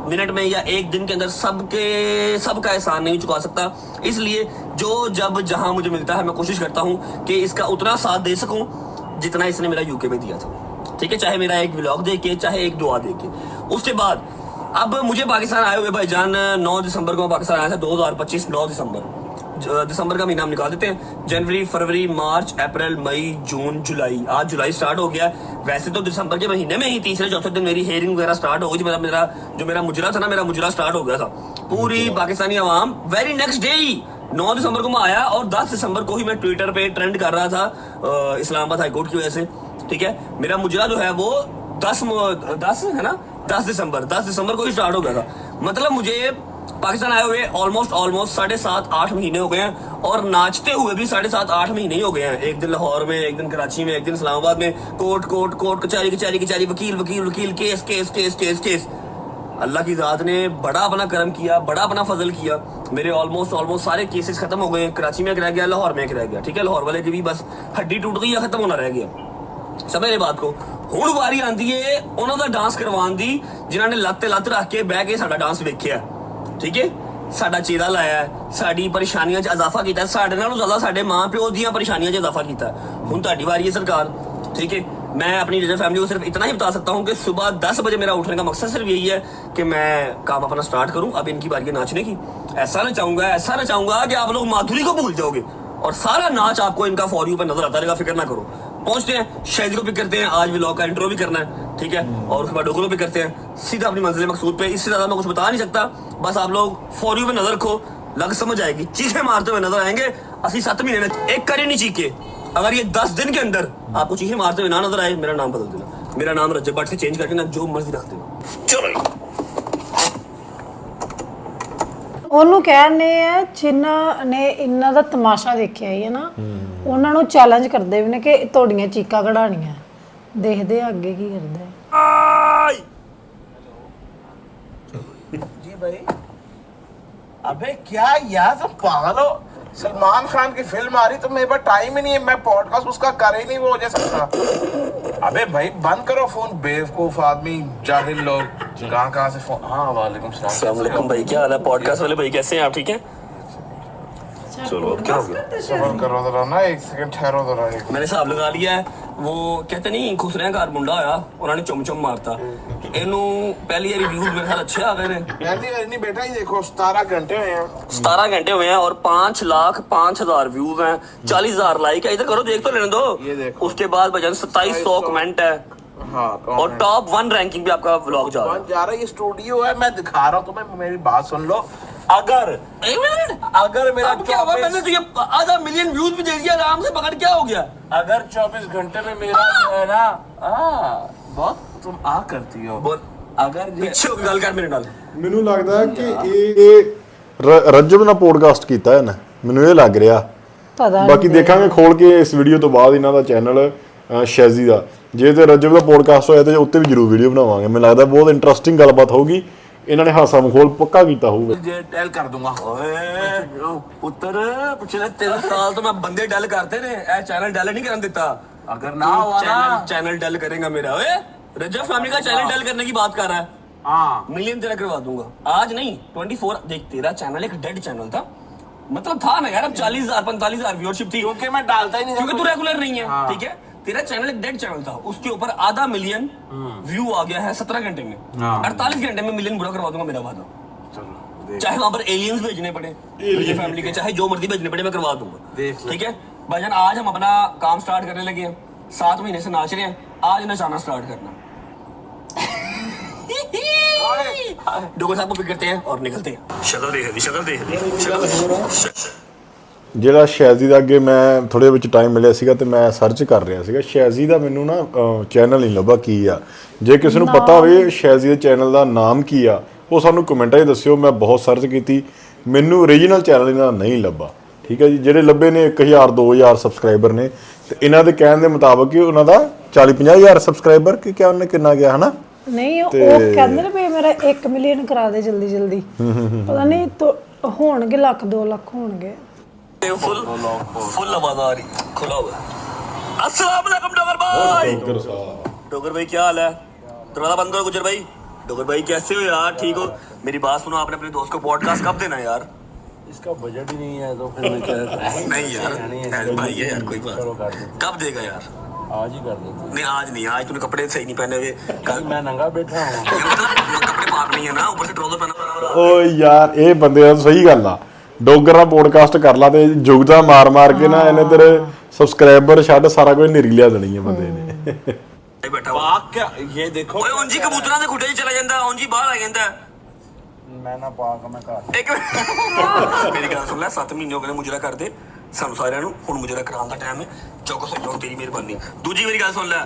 [SPEAKER 1] मिनट में या एक दिन के अंदर सबका एहसान नहीं चुका सकता इसलिए जो जब जहां मुझे मिलता है मैं कोशिश करता हूँ कि इसका उतना साथ दे सकूं जितना इसने मेरा यूके में दिया था ठीक है चाहे मेरा एक व्लॉग देके चाहे एक दुआ देके उसके बाद अब मुझे पाकिस्तान आए हुए भाईजान 9 दिसंबर को पाकिस्तान आया था 2025 9 दिसंबर का महीना हम निकाल देते हैं जनवरी फरवरी मार्च अप्रैल मई जून जुलाई आज जुलाई स्टार्ट हो गया वैसे तो दिसंबर के महीने में ही तीसरे चौथे दिन मेरी हेयरिंग वगैरह स्टार्ट हो गई थी मेरा मुजरा था ना मेरा मुजरा स्टार्ट हो गया था पूरी पाकिस्तानी अवाम वेरी नेक्स्ट डे ही 9 दिसंबर को मैं आया और 10 दिसंबर को ही मैं ट्विटर पे ट्रेंड कर रहा था इस्लामाबाद हाईकोर्ट की वजह से ठीक है मेरा मुजरा जो है वो 10 है ना 10 दिसंबर को ही स्टार्ट हो गया था मतलब मुझे पाकिस्तान आए हुए ऑलमोस्ट 7.5-8 महीने हो गए हैं और नाचते हुए भी 7.5-8 महीने ही हो गए हैं एक दिन लाहौर में एक दिन कराची में एक दिन इस्लामाबाद में कोर्ट कचहरी वकील केस अल्लाह की ज़ात ने बड़ा अपना करम किया बड़ा अपना फजल किया मेरे ऑलमोस्ट सारे केसेस खत्म हो गए कराची में एक रह गया लाहौर में एक रह गया ठीक है लाहौर वाले की भी बस हड्डी टूट गई या खत्म होना रह गया समझ रहे बात को ਹੁਣ ਵਾਰੀ ਆਂਦੀ ਏ ਉਹਨਾਂ ਦਾ ਡਾਂਸ ਕਰਵਾਉਣ ਦੀ ਜਿਨ੍ਹਾਂ ਨੇ ਲੱਤ ਰੱਖ ਕੇ ਬਹਿ ਕੇ ਸਾਡਾ ਡਾਂਸ ਵੇਖਿਆ ਠੀਕ ਹੈ ਸਾਡਾ ਚਿਹਰਾ ਲਾਇਆ ਸਾਡੀ ਪਰੇਸ਼ਾਨੀਆਂ 'ਚ ਇਜ਼ਾਫਾ ਕੀਤਾ ਸਾਡੇ ਨਾਲੋਂ ਜ਼ਿਆਦਾ ਸਾਡੇ ਮਾਂ ਪਿਓ ਦੀਆਂ ਪਰੇਸ਼ਾਨੀਆਂ 'ਚ ਇਜ਼ਾਫਾ ਕੀਤਾ ਹੁਣ ਤੁਹਾਡੀ ਵਾਰੀ ਹੈ ਸਰਕਾਰ ਠੀਕ ਹੈ मैं अपनी रजब फैमिली को सिर्फ इतना ही बता सकता हूँ कि सुबह 10 बजे मेरा उठने का मकसद सिर्फ यही है कि मैं काम अपना स्टार्ट करूँ। अब इनकी बारी है नाचने की। ऐसा ना चाहूंगा कि आप लोग माधुरी को भूल जाओगे और सारा नाच आपको इनका फॉर यू पे नजर आता रहेगा। फिक्र ना करो। पहुंचते हैं, शायद को पिक करते हैं, आज व्लॉग का इंट्रो भी करना है, ठीक है, और उसके बाद डोगो को पिक करते हैं, सीधा अपनी मंजिल मकसूद पे। इससे ज्यादा मैं कुछ बता नहीं सकता। बस आप लोग फॉर यू पे नजर रखो, लग समझ आएगी। चीखें मारते हुए नजर आएंगे। असली 7 महीने में एक करी नहीं चीखे। अगर ये 10 दिन के अंदर आपको चीखें मारते हुए ना नजर आए, मेरा नाम बदल देना। मेरा नाम रजब भट्ट से चेंज करके ना जो मर्जी रख देना। चलो
[SPEAKER 5] ਉਹਨੂੰ ਕਹਿੰਦੇ ਆ ਜਿਨ੍ਹਾਂ ਨੇ ਇਹਨਾਂ ਦਾ ਤਮਾਸ਼ਾ ਦੇਖਿਆ ਹੀ ਹੈ ਨਾ, ਉਹਨਾਂ ਨੂੰ ਚੈਲੰਜ ਕਰਦੇ ਵੀ ਨੇ ਕਿ ਤੁਹਾਡੀਆਂ ਚੀਕਾਂ ਕਢਾਣੀਆਂ। ਦੇਖਦੇ ਆ ਅੱਗੇ ਕੀ ਕਰਦੇ ਆ।
[SPEAKER 2] जी भाई, अबे क्या यार, तुम पागल हो? सलमान खान की फिल्म आ रही तो मेरे पास टाइम ही नहीं है, मैं पॉडकास्ट उसका कर ही नहीं वो हो सकता। अबे भाई बंद करो फोन, बेवकूफ आदमी, जाहिल लोग, कहाँ से फोन। हाँ वालेकुम सलाम।
[SPEAKER 1] अस्सलाम वालेकुम भाई, क्या हाल है? पॉडकास्ट वाले भाई कैसे हैं आप? ठीक है। चलो क्या हो गया?
[SPEAKER 2] सबर करो जरा ना, एक सेकंड ठहरो जरा।
[SPEAKER 1] मैंने हिसाब लगा लिया है। वो कहते नहीं खुसरिया घर मुंडा होया, उन्होंने चुम चुम मारता। इनू पहली रिव्यूज मेरे ख्याल अच्छे आ गए ने।
[SPEAKER 2] पहली बार नहीं बेटा, ये देखो 17 घंटे हुए हैं।
[SPEAKER 1] 17 घंटे हुए हैं और 5,05,000 व्यूज हैं, 40,000 लाइक है। इधर करो, देख तो लेने दो।
[SPEAKER 2] ये देखो।
[SPEAKER 1] उसके बाद भजन 2700 कमेंट है।
[SPEAKER 2] हाँ,
[SPEAKER 1] और टॉप 1 रैंकिंग पे आपका व्लॉग जा रहा है।
[SPEAKER 2] जा रहा है। ये स्टूडियो है, मैं दिखा रहा हूँ तुम्हें, मेरी बात सुन लो। अगर
[SPEAKER 1] एक मिनट,
[SPEAKER 2] अगर मेरा
[SPEAKER 1] अब क्या हुआ? मैंने तो ये आधा मिलियन व्यूज भी दे दिया आराम से पकड़। क्या हो गया?
[SPEAKER 2] अगर 24 घंटे में मेरा जो है ना, बहुत तुम आ करती हो।
[SPEAKER 1] बोल।
[SPEAKER 2] अगर ये
[SPEAKER 1] पीछे होकर गल कर मेरे नाल।
[SPEAKER 3] ਮੈਨੂੰ ਲੱਗਦਾ ਕਿ ਇਹ ਰਜਬ ਨਾਲ ਪੋਡਕਾਸਟ ਕੀਤਾ ਹੈ ਨਾ, ਮੈਨੂੰ ਇਹ ਲੱਗ ਰਿਹਾ।
[SPEAKER 5] ਪਤਾ
[SPEAKER 3] ਬਾਕੀ ਦੇਖਾਂਗੇ ਖੋਲ ਕੇ ਇਸ ਵੀਡੀਓ ਤੋਂ ਬਾਅਦ ਇਹਨਾਂ ਦਾ ਚੈਨਲ ਸ਼ੈਜ਼ੀ ਦਾ। ਜੇ ਤੇ ਰਜਬ ਦਾ ਪੋਡਕਾਸਟ ਹੋਇਆ ਤੇ ਉੱਤੇ ਵੀ ਜ਼ਰੂਰ ਵੀਡੀਓ ਬਣਾਵਾਂਗੇ। ਮੈਨੂੰ ਲੱਗਦਾ ਬਹੁਤ ਇੰਟਰਸਟਿੰਗ ਗੱਲਬਾਤ ਹੋਊਗੀ। ਇਹਨਾਂ ਨੇ ਹਾਸਾ ਮਖੌਲ ਪੱਕਾ ਕੀਤਾ ਹੋਊਗਾ।
[SPEAKER 2] ये टेल कर दूंगा।
[SPEAKER 1] ਓਏ ਪੁੱਤਰ, ਪਿਛਲੇ 3 ਸਾਲ ਤੋਂ ਮੈਂ ਬੰਦੇ ਡੈਲ ਕਰਤੇ ਨੇ, ਇਹ ਚੈਨਲ ਡੈਲ ਨਹੀਂ ਕਰਨ ਦਿੱਤਾ।
[SPEAKER 2] अगर ना हुआ ना,
[SPEAKER 1] चैनल डल करेगा मेरा। ओए रजब फैमिली का चैनल डल करने की बात कर रहा है।
[SPEAKER 2] हाँ
[SPEAKER 1] मिलियन तेरा करवा दूंगा आज नहीं, 24। देख, तेरा चैनल एक डेड चैनल था, मतलब था ना यार। अब 40,000 45,000 व्यूअरशिप थी,
[SPEAKER 2] क्योंकि मैं डालता ही नहीं था।
[SPEAKER 1] क्योंकि तू रेगुलर नहीं है।
[SPEAKER 2] हाँ।
[SPEAKER 1] ठीक है, तेरा चैनल एक डेड चैनल था, उसके ऊपर आधा मिलियन व्यू आ गया है 17 घंटे में।
[SPEAKER 2] हाँ।
[SPEAKER 1] 48 घंटे में मिलियन पूरा करवा दूंगा, मेरा वादा।
[SPEAKER 2] चलो
[SPEAKER 1] चाहे वहां पर एलियंस भेजने पड़े फैमिली के, चाहे जो मर्जी भेजने पड़े, मैं करवा दूंगा।
[SPEAKER 2] देख ले।
[SPEAKER 1] ठीक है भाईजान, आज हम अपना काम स्टार्ट करने लगे हैं। 7 महीने से नाच रहे हैं, आज नचाना स्टार्ट करना। डोगर साहब को पिक करते हैं और निकलते हैं। शक्ल देख ली, शक्ल देख ली।
[SPEAKER 3] ਜਿਹੜਾ ਸ਼ੈਜ਼ੀ ਦਾ ਅੱਗੇ ਮੈਂ ਥੋੜੇ ਵਿੱਚ ਟਾਈਮ ਮਿਲਿਆ ਸੀਗਾ ਤੇ ਮੈਂ ਸਰਚ ਕਰ ਰਿਹਾ ਸੀਗਾ ਸ਼ੈਜ਼ੀ ਦਾ। ਮੈਨੂੰ ਨਾ ਚੈਨਲ ਨਹੀਂ ਲੱਭਾ ਕੀ ਆ। ਜੇ ਕਿਸੇ ਨੂੰ ਪਤਾ ਹੋਵੇ ਸ਼ੈਜ਼ੀ ਦੇ ਚੈਨਲ ਦਾ ਨਾਮ ਕੀ ਆ, ਉਹ ਸਾਨੂੰ ਕਮੈਂਟਾਂ 'ਚ ਦੱਸਿਓ। ਮੈਂ ਬਹੁਤ ਸਰਚ ਕੀਤੀ, ਮੈਨੂੰ ਓਰੀਜਨਲ ਚੈਨਲ ਇਹਨਾਂ ਦਾ ਨਹੀਂ ਲੱਭਾ। ਠੀਕ ਹੈ ਜੀ, ਜਿਹੜੇ ਲੱਭੇ ਨੇ 1,000 2,000 ਸਬਸਕ੍ਰਾਈਬਰ ਨੇ ਤੇ ਇਹਨਾਂ ਦੇ ਕਹਿਣ ਦੇ ਮੁਤਾਬਕ ਕਿ ਉਹਨਾਂ ਦਾ 40-50,000 ਸਬਸਕ੍ਰਾਈਬਰ ਕਿ ਕਿਆ ਉਹਨੇ ਕਿੰਨਾ ਗਿਆ ਹਨਾ।
[SPEAKER 5] ਨਹੀਂ, ਉਹ ਕਹਿੰਦੇ ਨੇ ਵੀ ਮੇਰਾ 1 ਮਿਲੀਅਨ ਕਰਾ ਦੇ ਜਲਦੀ ਜਲਦੀ। ਪਤਾ ਨਹੀਂ ਹੋਣਗੇ ਲੱਖ 2 ਲੱਖ ਹੋਣਗੇ।
[SPEAKER 1] फुल आवाज आ रही, खुला हुआ। अस्सलाम वालेकुम डोगर भाई। डोगर भाई क्या हाल है? दरवाजा बंद करो गुजर भाई। डोगर भाई कैसे हो यार? ठीक हो? मेरी बात सुनो, आपने अपने दोस्त को पॉडकास्ट कब देना है यार?
[SPEAKER 2] इसका बजट ही नहीं है तो फिर मैं क्या
[SPEAKER 1] नहीं यार, भाई है यार, कोई बात। कब देगा यार?
[SPEAKER 2] आज ही कर देते।
[SPEAKER 1] नहीं आज नहीं, आज तूने कपड़े सही नहीं पहने हुए। कल
[SPEAKER 2] मैं नंगा बैठा हूँ।
[SPEAKER 1] कपड़े मार नहीं है ना, ऊपर से ट्राउजर पहना।
[SPEAKER 3] ਓ ਯਾਰ ਇਹ ਬੰਦੇ ਦਾ ਸਹੀ ਗੱਲ ਆ। ਡੋਗਰ ਨਾਲ ਪੋਡਕਾਸਟ ਕਰ ਲਾ ਤੇ ਜੁਗਦਾ ਮਾਰ ਮਾਰ ਕੇ ਨਾ ਇਹਨੇ ਤੇਰੇ ਸਬਸਕ੍ਰਾਈਬਰ ਛੱਡ ਸਾਰਾ ਕੁਝ ਨਿਰੀ ਲਿਆ ਦੇਣੀ ਹੈ ਬੰਦੇ ਨੇ।
[SPEAKER 1] बैठा हुआ।
[SPEAKER 2] पाक क्या ये देखो।
[SPEAKER 1] ओए उंजी कबूतरां दे खुटे च चला जांदा, उंजी बाहर आ जांदा।
[SPEAKER 2] मैं ना पाक मैं घर।
[SPEAKER 1] एक मिनट मेरी गल सुन ले। 7 महीने हो गए मुजरा कर दे सानू सारिਆਂ ਨੂੰ। ਹੁਣ ਮੁਜਰਾ ਕਰਾਉਣ ਦਾ ਟਾਈਮ ਹੈ। ਚੌਕਸ ਹੋ ਜਾਓ, ਤੇਰੀ ਮਿਹਰਬਾਨੀ। ਦੂਜੀ ਮੇਰੀ ਗੱਲ ਸੁਣ ਲੈ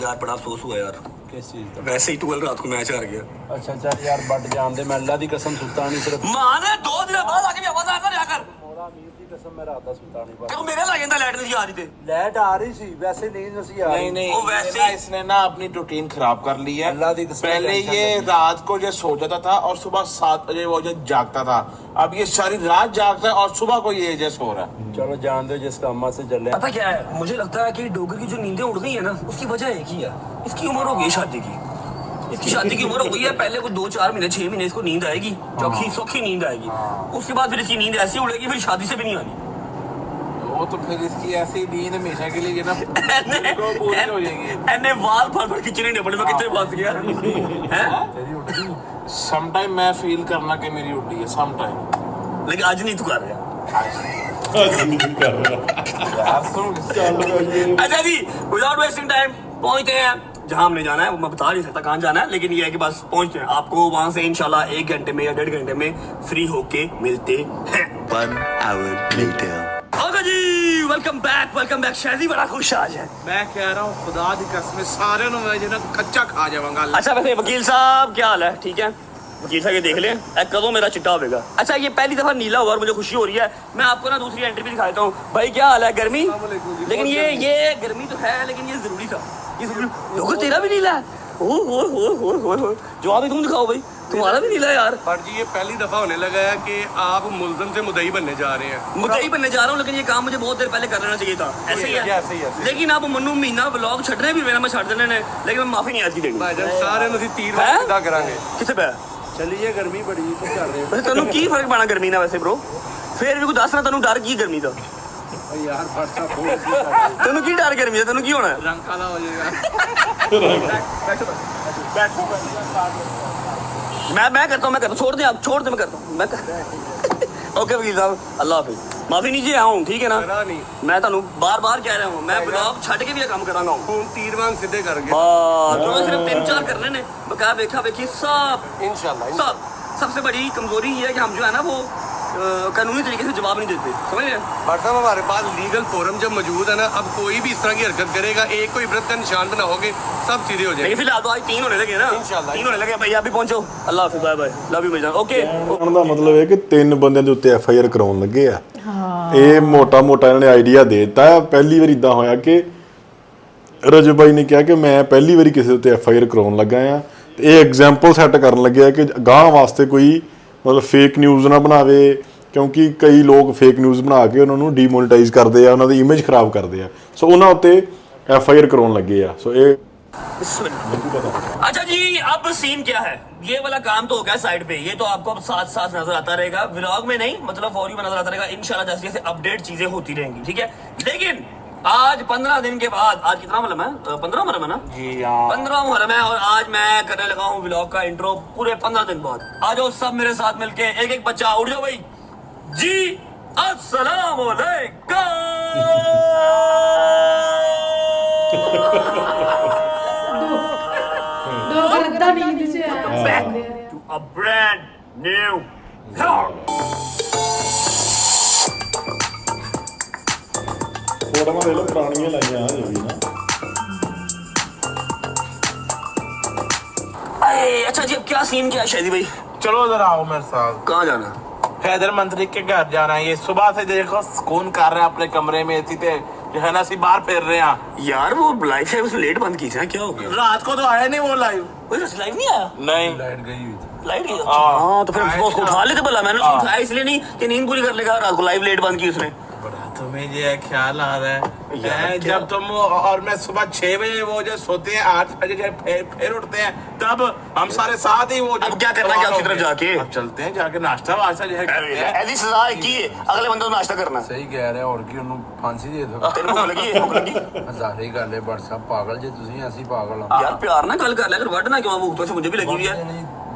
[SPEAKER 1] यार, बड़ा अफसोस हुआ यार।
[SPEAKER 2] किस चीज का?
[SPEAKER 1] वैसे ही 12 रात को मैच हार गया।
[SPEAKER 2] अच्छा अच्छा यार, बट जान दे, मैं अल्लाह दी कसम सुल्तान नहीं सिर्फ
[SPEAKER 1] मां ने 2 दिन बाद आके आवाज आ कर यार।
[SPEAKER 2] मोरा अमीर दी कसम मैं रात दा सुल्तान नहीं
[SPEAKER 1] क्यों मेरे ला ਜਾਂਦਾ ਲੈਟ ਨਹੀਂ ਆ ਰਹੀ ਤੇ?
[SPEAKER 2] लाइट आ रही सी, वैसे नींद नहीं आ रही। नहीं
[SPEAKER 1] वो वैसे
[SPEAKER 2] ना
[SPEAKER 1] ही-
[SPEAKER 2] इसने ना अपनी रूटीन खराब कर ली है।
[SPEAKER 1] अल्लाह दी कसम
[SPEAKER 2] पहले
[SPEAKER 1] टेंशन
[SPEAKER 2] ये
[SPEAKER 1] लगी।
[SPEAKER 2] रात को जो सो जाता था और सुबह 7 बजे वो जो जागता था। अब ये सारी रात जागता है और सुबह को ये जो सो रहा है।
[SPEAKER 6] चलो जान दो, जिसका अम्मा से चले।
[SPEAKER 1] पता क्या है, मुझे लगता है कि डोगर की जो नींदें उड़ गई है ना, उसकी वजह एक ही है। इसकी उम्र हो गई शादी की। इसकी शादी की उम्र हो गई है। पहले को 2-4 महीने 6 महीने इसको नींद आएगी, चौखी सौखी नींद आएगी। उसके बाद फिर इसकी नींद ऐसी उड़ेगी, फिर शादी से भी नहीं आनी।
[SPEAKER 2] वो तो फिर इसकी ऐसी नींद हमेशा के लिए ना पूरी हो जाएगी।
[SPEAKER 1] एने वाल फड़ खिंचने नहीं पड़े, मैं कितने फंस गया हैं।
[SPEAKER 2] समटाइम मैं फील करना कि मेरी उठी है समटाइम,
[SPEAKER 1] लेकिन आज नहीं तू कर रहा।
[SPEAKER 2] यार सुन
[SPEAKER 1] अच्छा जी, विदाउट वेस्टिंग टाइम पहुंचते हैं जहां हमने जाना है। वो मैं बता नहीं सकता कहाँ जाना है, लेकिन ये है कि बस पहुंचते हैं। आपको वहां से इंशाल्लाह 1 घंटे में या 1.5 घंटे में फ्री होके मिलते हैं।
[SPEAKER 7] 1 hour later.
[SPEAKER 1] ओके जी, वेलकम बैक। शादी बड़ा खुश आज है।
[SPEAKER 2] मैं कह रहा हूँ खुदा दी कसम सारे नु मैं जो कच्चा खा जावांगा।
[SPEAKER 1] अच्छा वैसे वकील साहब क्या हाल है? ठीक है वकील साहब, ये देख लें कदों मेरा चिट्टा होगा। अच्छा ये पहली दफा नीला हुआ और मुझे खुशी हो रही है। मैं आपको ना दूसरी एंट्री भी दिखा देता हूँ। भाई क्या हाल है? गर्मी, लेकिन ये गर्मी तो है, लेकिन ये जरूरी था। ये जरूरी देखो, तेरा भी नीला है। ओ जवाब ही तुम दिखाओ भाई, तुम्हारा भी नीला है यार।
[SPEAKER 6] पर जी ये पहली दफा होने लगा है कि आप मुलजम से मुद्दई बनने जा रहे हैं।
[SPEAKER 1] मुद्दई बनने जा रहा हूँ, लेकिन ये काम मुझे बहुत देर पहले कर लेना चाहिए था। ऐसे ही है। लेकिन अब मनु महीना व्लॉग छड़ने भी मेरा मैं छड़ देने ने, लेकिन मैं माफी नहीं आज की देनी।
[SPEAKER 6] भाईजान सारे नु तीर
[SPEAKER 1] हैं?
[SPEAKER 6] सीधा करांगे।
[SPEAKER 1] किसे पे
[SPEAKER 6] चलिए गर्मी बड़ी तो कर रहे
[SPEAKER 1] वैसे तेनों की फर्क पाना गर्मी ना? वैसे ब्रो फिर भी कोई दस ना, तेनों डर की गर्मी का?
[SPEAKER 6] हो यार व्हाट्सएप
[SPEAKER 1] तेनों की डर गर्मी का? तेनों की होना है?
[SPEAKER 6] रंग काला हो जाएगा।
[SPEAKER 1] मैं करता हूँ, छोड़ दे आप, छोड़ दे, मैं करता हूँ। ओके वकील साहब, अल्लाह हाफिज। माफी नीजिए आऊँ, ठीक है ना?
[SPEAKER 6] करा नहीं
[SPEAKER 1] मैं तुहानू बार कह रहा हूँ, मैं ब्लॉग छड़ के भी ये काम करांगा हूँ।
[SPEAKER 6] खून तीर वांग सीधे करके
[SPEAKER 1] तो सिर्फ 3-4 करने ने, बकाया देखा देखी सब
[SPEAKER 6] इंशाल्लाह।
[SPEAKER 1] सब। सबसे बड़ी कमजोरी ये है कि हम जो है ना वो कानूनी तरीके से जवाब नहीं देते, समझ रहे हैं?
[SPEAKER 6] भाई साहब हमारे पास लीगल फोरम जब मौजूद है ना, अब कोई भी इस तरह की हरकत करेगा, एक को इबरत का निशान बनाओगे, सब सीधे हो जाएंगे।
[SPEAKER 1] लेकिन फिलहाल तो आज 3 होने लगे ना,
[SPEAKER 6] इंशाल्लाह।
[SPEAKER 1] 3 होने लगे। भैया अभी पहुंचो, अल्लाह हाफिज, बाय बाय, लव यू भाईजान। ओके
[SPEAKER 3] ਕਹਿਣ ਦਾ ਮਤਲਬ ਹੈ ਕਿ 3 ਬੰਦਿਆਂ ਦੇ ਉੱਤੇ ਐਫ ਆਈ ਆਰ ਕਰਾਉਣ ਲੱਗੇ ਆ। ਇਹ ਮੋਟਾ ਇਹਨਾਂ ਨੇ ਆਈਡੀਆ ਦੇ ਦਿੱਤਾ ਹੈ। ਪਹਿਲੀ ਵਾਰ ਇਦਾਂ ਹੋਇਆ ਕਿ ਰਜਬ ਬਾਈ ਨੇ ਕਿਹਾ ਕਿ ਮੈਂ ਪਹਿਲੀ ਵਾਰੀ ਕਿਸੇ ਉੱਤੇ ਐਫ ਆਈ ਆਰ ਕਰਾਉਣ ਲੱਗਾ ਆ, ਤੇ ਇਹ ਐਗਜ਼ਾਮਪਲ ਸੈੱਟ ਕਰਨ ਲੱਗਿਆ ਕਿ ਗਾਂਹ ਵਾਸਤੇ ਕੋਈ ਮਤਲਬ ਫੇਕ ਨਿਊਜ਼ ਨਾ ਬਣਾਵੇ, ਕਿਉਂਕਿ ਕਈ ਲੋਕ ਫੇਕ ਨਿਊਜ਼ ਬਣਾ ਕੇ ਉਹਨਾਂ ਨੂੰ ਡੀਮੋਨੇਟਾਈਜ਼ ਕਰਦੇ ਆ, ਉਹਨਾਂ ਦੀ ਇਮੇਜ ਖਰਾਬ ਕਰਦੇ ਆ। ਸੋ ਉਹਨਾਂ ਉੱਤੇ ਐਫ ਆਈ ਆਰ ਕਰਾਉਣ ਲੱਗੇ ਆ। ਸੋ ਇਹ
[SPEAKER 1] अच्छा जी, अब सीन क्या है? ये वाला काम तो हो गया साइड पे, ये तो आपको अब साथ साथ नजर आता रहेगा, व्लॉग में नहीं, मतलब फौरी में नजर आता रहेगा इंशाल्लाह। जैसे जैसे अपडेट चीजें होती रहेंगी, ठीक है? लेकिन आज 15 दिन के बाद, आज कितना मुहर्रम है? 15 मुहर्रम है ना जी? 15 मुहर्रम है, और आज मैं करने लगा हूँ व्लॉग का इंट्रो पूरे 15 दिन बाद। आ जाओ सब मेरे साथ मिलके, एक बच्चा उठ जाओ भाई जी। अस्सलाम to a brand new vlog.
[SPEAKER 3] ਫੋਟੋਆਂ ਦੇ ਲੋ ਪੁਰਾਣੀਆਂ ਲਾਈਆਂ ਆ ਜੀ ਨਾ।
[SPEAKER 1] अच्छा जी, अब क्या सीन क्या है शादी भाई?
[SPEAKER 2] चलो इधर आओ मेरे साथ।
[SPEAKER 1] कहाँ जाना?
[SPEAKER 2] हैदर मंत्री के घर जाना है। ये सुबह से देखो सुकून कर रहे हैं अपने कमरे में, एसी पे जो है ना सी बाहर फिर रहे हैं।
[SPEAKER 1] यार वो लाइव है, उसने लेट बंद की थी, क्या हो गया?
[SPEAKER 2] रात को तो आया नहीं वो लाइव।
[SPEAKER 1] लाइव नहीं आया?
[SPEAKER 2] नहीं
[SPEAKER 6] लाइट गई हुई थी।
[SPEAKER 1] लाइट गई? हाँ तो फिर उसको उठा लेते भला। मैंने उसको उठाया इसलिए नहीं कि नींद पूरी कर लेगा, रात को लाइव लेट बंद की उसने।
[SPEAKER 2] तुम्हें ये ख्याल आ रहा है
[SPEAKER 1] यार,
[SPEAKER 2] जब तुम और मैं सुबह 6 बजे वो जो सोते हैं 8 बजे जब फिर उठते हैं, तब हम सारे साथ ही वो।
[SPEAKER 1] अब क्या करना है, क्या उसकी तरफ जाके?
[SPEAKER 2] अब चलते हैं जाके नाश्ता वाश्ता जो है करते हैं।
[SPEAKER 1] ऐसी सजा है कि अगले बंदे को नाश्ता करना।
[SPEAKER 6] सही कह रहे और की ਉਹਨੂੰ ਫਾਂਸੀ ਦੇ ਦਿਓ।
[SPEAKER 1] तेरे भूख लगी है? भूख लगी?
[SPEAKER 6] ਹਜ਼ਾਰੇ ਗੱਲ ਹੈ ਬਟ ਸਾਹਿਬ ਪਾਗਲ ਜੇ ਤੁਸੀਂ ਅਸੀਂ ਪਾਗਲ ਹਾਂ।
[SPEAKER 1] यार प्यार ना कल कर ले, अगर वढ़ना क्यों? भूख तो मुझे भी लगी हुई है।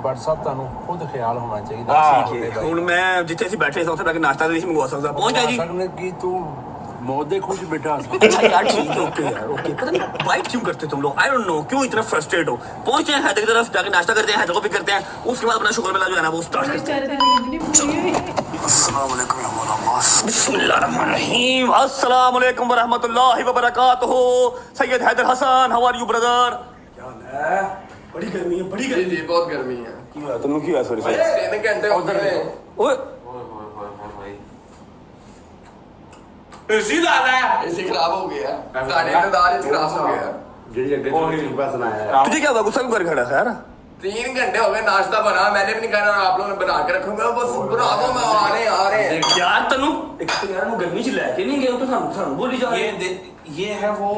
[SPEAKER 6] बट ਸਾਹਿਬ ਤੁਹਾਨੂੰ ਖੁਦ ਖਿਆਲ ਹੋਣਾ ਚਾਹੀਦਾ।
[SPEAKER 1] ठीक है, ਹੁਣ मैं जिथे ਅਸੀਂ बैठे सबसे पहले नाश्ता नहीं मंगवा सकता। पहुंच जाए जी।
[SPEAKER 6] ਸਕਨੇ ਕੀ ਤੂੰ मौत दे खुश बैठा।
[SPEAKER 1] अच्छा यार ठीक है, ओके यार, ओके। पता नहीं बाइट क्यों करते तुम लोग, आई डोंट नो क्यों इतना फ्रस्ट्रेट हो। पहुंचते हैं हैदर की तरफ, जाके नाश्ता करते हैं, हैदर को पिक करते हैं, उसके बाद अपना शुक्र मिला जो है ना वो स्टार्ट करते हैं। अस्सलाम वालेकुम या मौला अब्बास। बिस्मिल्लाहिर्रहमानिर्रहीम। अस्सलाम वालेकुम व रहमतुल्लाहि व बरकातहू। Syed Haider Hasan, how are you brother? क्या है? बड़ी गर्मी है, बड़ी गर्मी।
[SPEAKER 8] जी बहुत गर्मी है।
[SPEAKER 1] की हुआ तुम की हुआ? सॉरी
[SPEAKER 8] 3 घंटे हो गए।
[SPEAKER 1] ओए
[SPEAKER 2] इसी दादा है
[SPEAKER 8] एसी खराब हो गया। साढ़े इंतजार खराब हो गया।
[SPEAKER 6] ਜਿਹੜੀ ਅੱਗੇ ਸੁਬਾ ਸੁਣਾਇਆ
[SPEAKER 1] तुझे क्या हुआ? गुस्सा क्यों कर खड़ा है यार?
[SPEAKER 8] 3 घंटे हो गए, नाश्ता बना, मैंने भी नहीं खाना, आप लोगों ने बना के रखूंगा। बस बना दो, मैं आ रहे हैं।
[SPEAKER 1] यार तनु एक तो यार वो गर्मी च लेके नहीं गए तो ਸਾਨੂੰ ਬੋਲੀ ਜਾ
[SPEAKER 2] ये ये है वो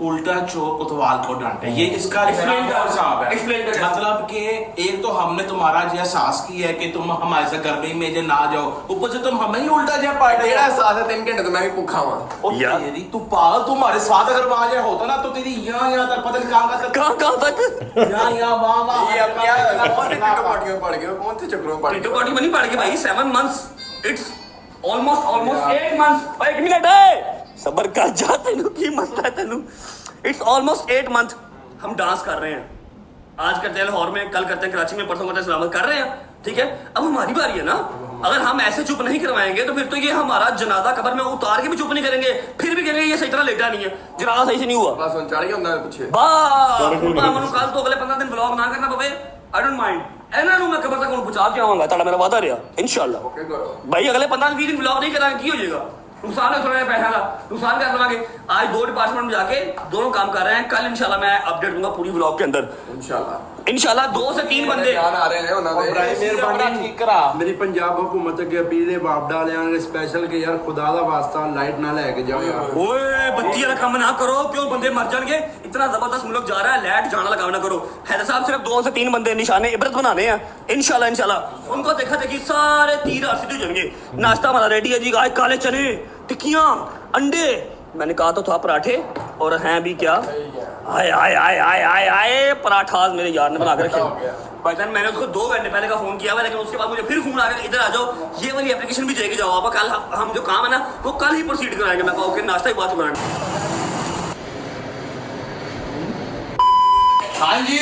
[SPEAKER 2] उल्टा चोक कोतवाल को डांटे, ये इसका
[SPEAKER 1] Explain कर।
[SPEAKER 2] हिसाब है।
[SPEAKER 1] Explain कर।
[SPEAKER 2] मतलब कि एक तो हमने तुम्हारा जो एहसास किया है कि तुम हमारे से गर्मी में जो ना जाओ, ऊपर से तुम हमें ही उल्टा जो पार्टी
[SPEAKER 8] तेरा साथ है 3 घंटे तो मैं भी भूखा हुआ
[SPEAKER 1] यार।
[SPEAKER 2] तेरी तू पागल, तुम्हारे साथ अगर वहां जाए होता ना तो तेरी यहाँ तक पता नहीं कहाँ
[SPEAKER 1] कहाँ तक
[SPEAKER 2] यहाँ वहाँ
[SPEAKER 8] ये अब क्या कौन से टिकटॉक पार्टियों में पड़ गए हो, कौन से चक्रों में पड़
[SPEAKER 1] टिटो
[SPEAKER 8] गए
[SPEAKER 1] पार्टी में नहीं पड़ गए भाई, 7 months, it's almost 8 months। और 1 मिनट है, सबर कर जा, तेनू की मसला है तेनू। It's almost 8 months हम डांस कर रहे हैं, आज करते हैं लाहौर में, कल करते हैं कराची में, परसों करते हैं इस्लामाबाद, कर रहे हैं, ठीक है। अब हमारी बारी है ना, अगर हम ऐसे चुप नहीं करवाएंगे तो फिर तो ये हमारा जनाजा कब्र में उतार के भी चुप नहीं करेंगे, फिर भी कहेंगे ये सही तरह लेटा नहीं है, जनाजा सही से नहीं हुआ।
[SPEAKER 8] बस उन चढ़ गया उन्होंने पूछे
[SPEAKER 1] कल तो अगले 15 दिन ब्लॉग ना करना पवे, आई डोंट माइंड। ਇਹਨਾਂ ਨੂੰ ਮੈਂ ਕਬਰ ਤੱਕ ਹੁਣ ਪਹੁੰਚਾ ਕੇ ਆਵਾਂਗਾ, ਤੁਹਾਡਾ ਮੇਰਾ ਵਾਅਦਾ ਰਿਹਾ ਇਨਸ਼ਾਅੱਲਾ।
[SPEAKER 8] ओके करो
[SPEAKER 1] भाई अगले 15-20 दिन ब्लॉग नहीं कराएंगे की हो जाएगा, नुकसान है थोड़ा पैसा का, नुकसान कर लवांगे। आज 2 डिपार्टमेंट में जाके दोनों काम कर रहे हैं, कल इंशाल्लाह मैं अपडेट दूंगा पूरी ब्लॉग के अंदर इंशाल्लाह 2 से 3 बंदे।
[SPEAKER 8] ध्यान आ रहे हैं उन्होंने
[SPEAKER 2] मेहरबानी ठीक करा।
[SPEAKER 9] मेरी पंजाब हुकूमत अगे अपील है बाप डालियां ने स्पेशल कि यार खुदा दा वास्ता लाइट ना लेके जाओ यार।
[SPEAKER 1] ओए बत्ती वाला काम ना करो, क्यों बंदे मर जाएंगे, इतना जबरदस्त मुल्क जा रहा है, लाइट जाना लगा ना करो। हैदर साहब सिर्फ 2 से 3 बंदे निशाने इबरत बनाने हैं इंशाल्लाह। उनको देखा देखी सारे तीर सीधे जाएंगे। नाश्ता हमारा रेडी है जी, आज काले चने, टिक्कियां, अंडे, मैंने कहा तो था पराठे, और हैं भी क्या, आए आए आए आए आए आए पराठास मेरे यार ने बना के रखे। भाईजान मैंने उसको 2 घंटे पहले का फोन किया हुआ, लेकिन उसके बाद मुझे फिर फोन आ गया, इधर आ जाओ, ये वाली एप्लीकेशन भी देके जाओ आप, कल हम जो काम है ना वो कल ही प्रोसीड कराएंगे। मैं कहा ओके, नाश्ता ही बाद में कराएंगे।
[SPEAKER 4] हाँ जी,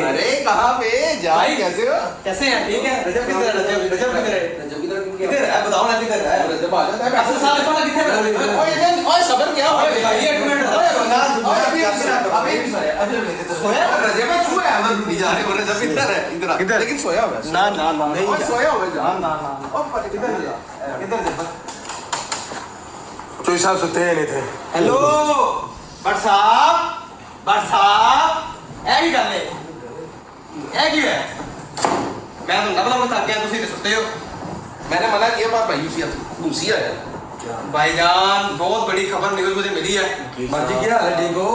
[SPEAKER 4] अरे कहाँ पे जा, कैसे हो?
[SPEAKER 10] कैसे हैं? ठीक है। रजब किधर है? रजब किधर है?
[SPEAKER 4] रजब किधर
[SPEAKER 10] किधर है? बताओ ना किधर है?
[SPEAKER 4] रजब आ जाता है।
[SPEAKER 10] असद साहब कौन किधर है?
[SPEAKER 4] ओए सबर क्या हो गया?
[SPEAKER 10] ये 1 मिनट
[SPEAKER 4] सोया रजब में छुआ है, अमर नहीं जा रहे, रजब इधर है, इधर लेकिन सोया हुआ है।
[SPEAKER 10] ना ना ना नहीं
[SPEAKER 4] सोया हुआ है।
[SPEAKER 10] ना ना
[SPEAKER 4] ओ किधर जा,
[SPEAKER 10] किधर जा?
[SPEAKER 9] चोई साहब सुते नहीं थे।
[SPEAKER 10] हेलो भट्ट साहब, भट्ट साहब, ए की गल है? ए की है? मैं तो नबला में थक गया, तुसी ते सुते हो।
[SPEAKER 4] मैंने मना किया पर भाई दूसरी है
[SPEAKER 10] भाईजान बहुत बड़ी खबर निकल मुझे मिली है।
[SPEAKER 9] मर्जी क्या हाल है, ठीक हो?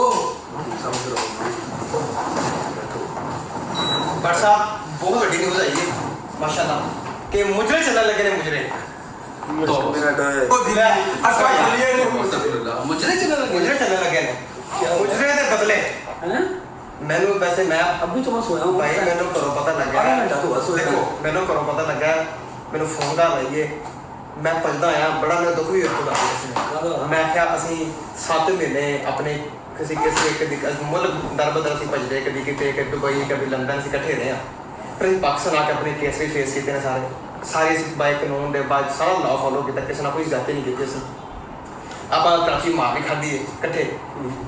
[SPEAKER 10] भट्ट साहब बहुत बड़ी न्यूज़ आई है माशाल्लाह कि मुजरे चलने लगे ने, मुजरे
[SPEAKER 4] तो मुझे
[SPEAKER 10] चलने लगे ने, मुजरे दे बदले मैनू वैसे मैं
[SPEAKER 1] अभी तो मैं सोया हूं
[SPEAKER 10] भाई मैनू करो पता लग गया, देखो मैनू करो पता लग गया, मैनू फोन कर लईए, मैं पछदा आया बड़ा, मेरा दुख भी खुदा मैं क्या असी 7 महीने अपने किसी कभी मुल्क दर बदर असी भजदे, कभी किते दुबई कभी लंदन असी इकट्ठे रहे हैं, फिर पाकिस्तान आके अपने केस भी फेस किए ने सारे बाय कानून दे बाद सारा लॉ फॉलो किया, किसी ना कोई जाते नहीं की असी आप कराची मार भी खाधी इकट्ठे।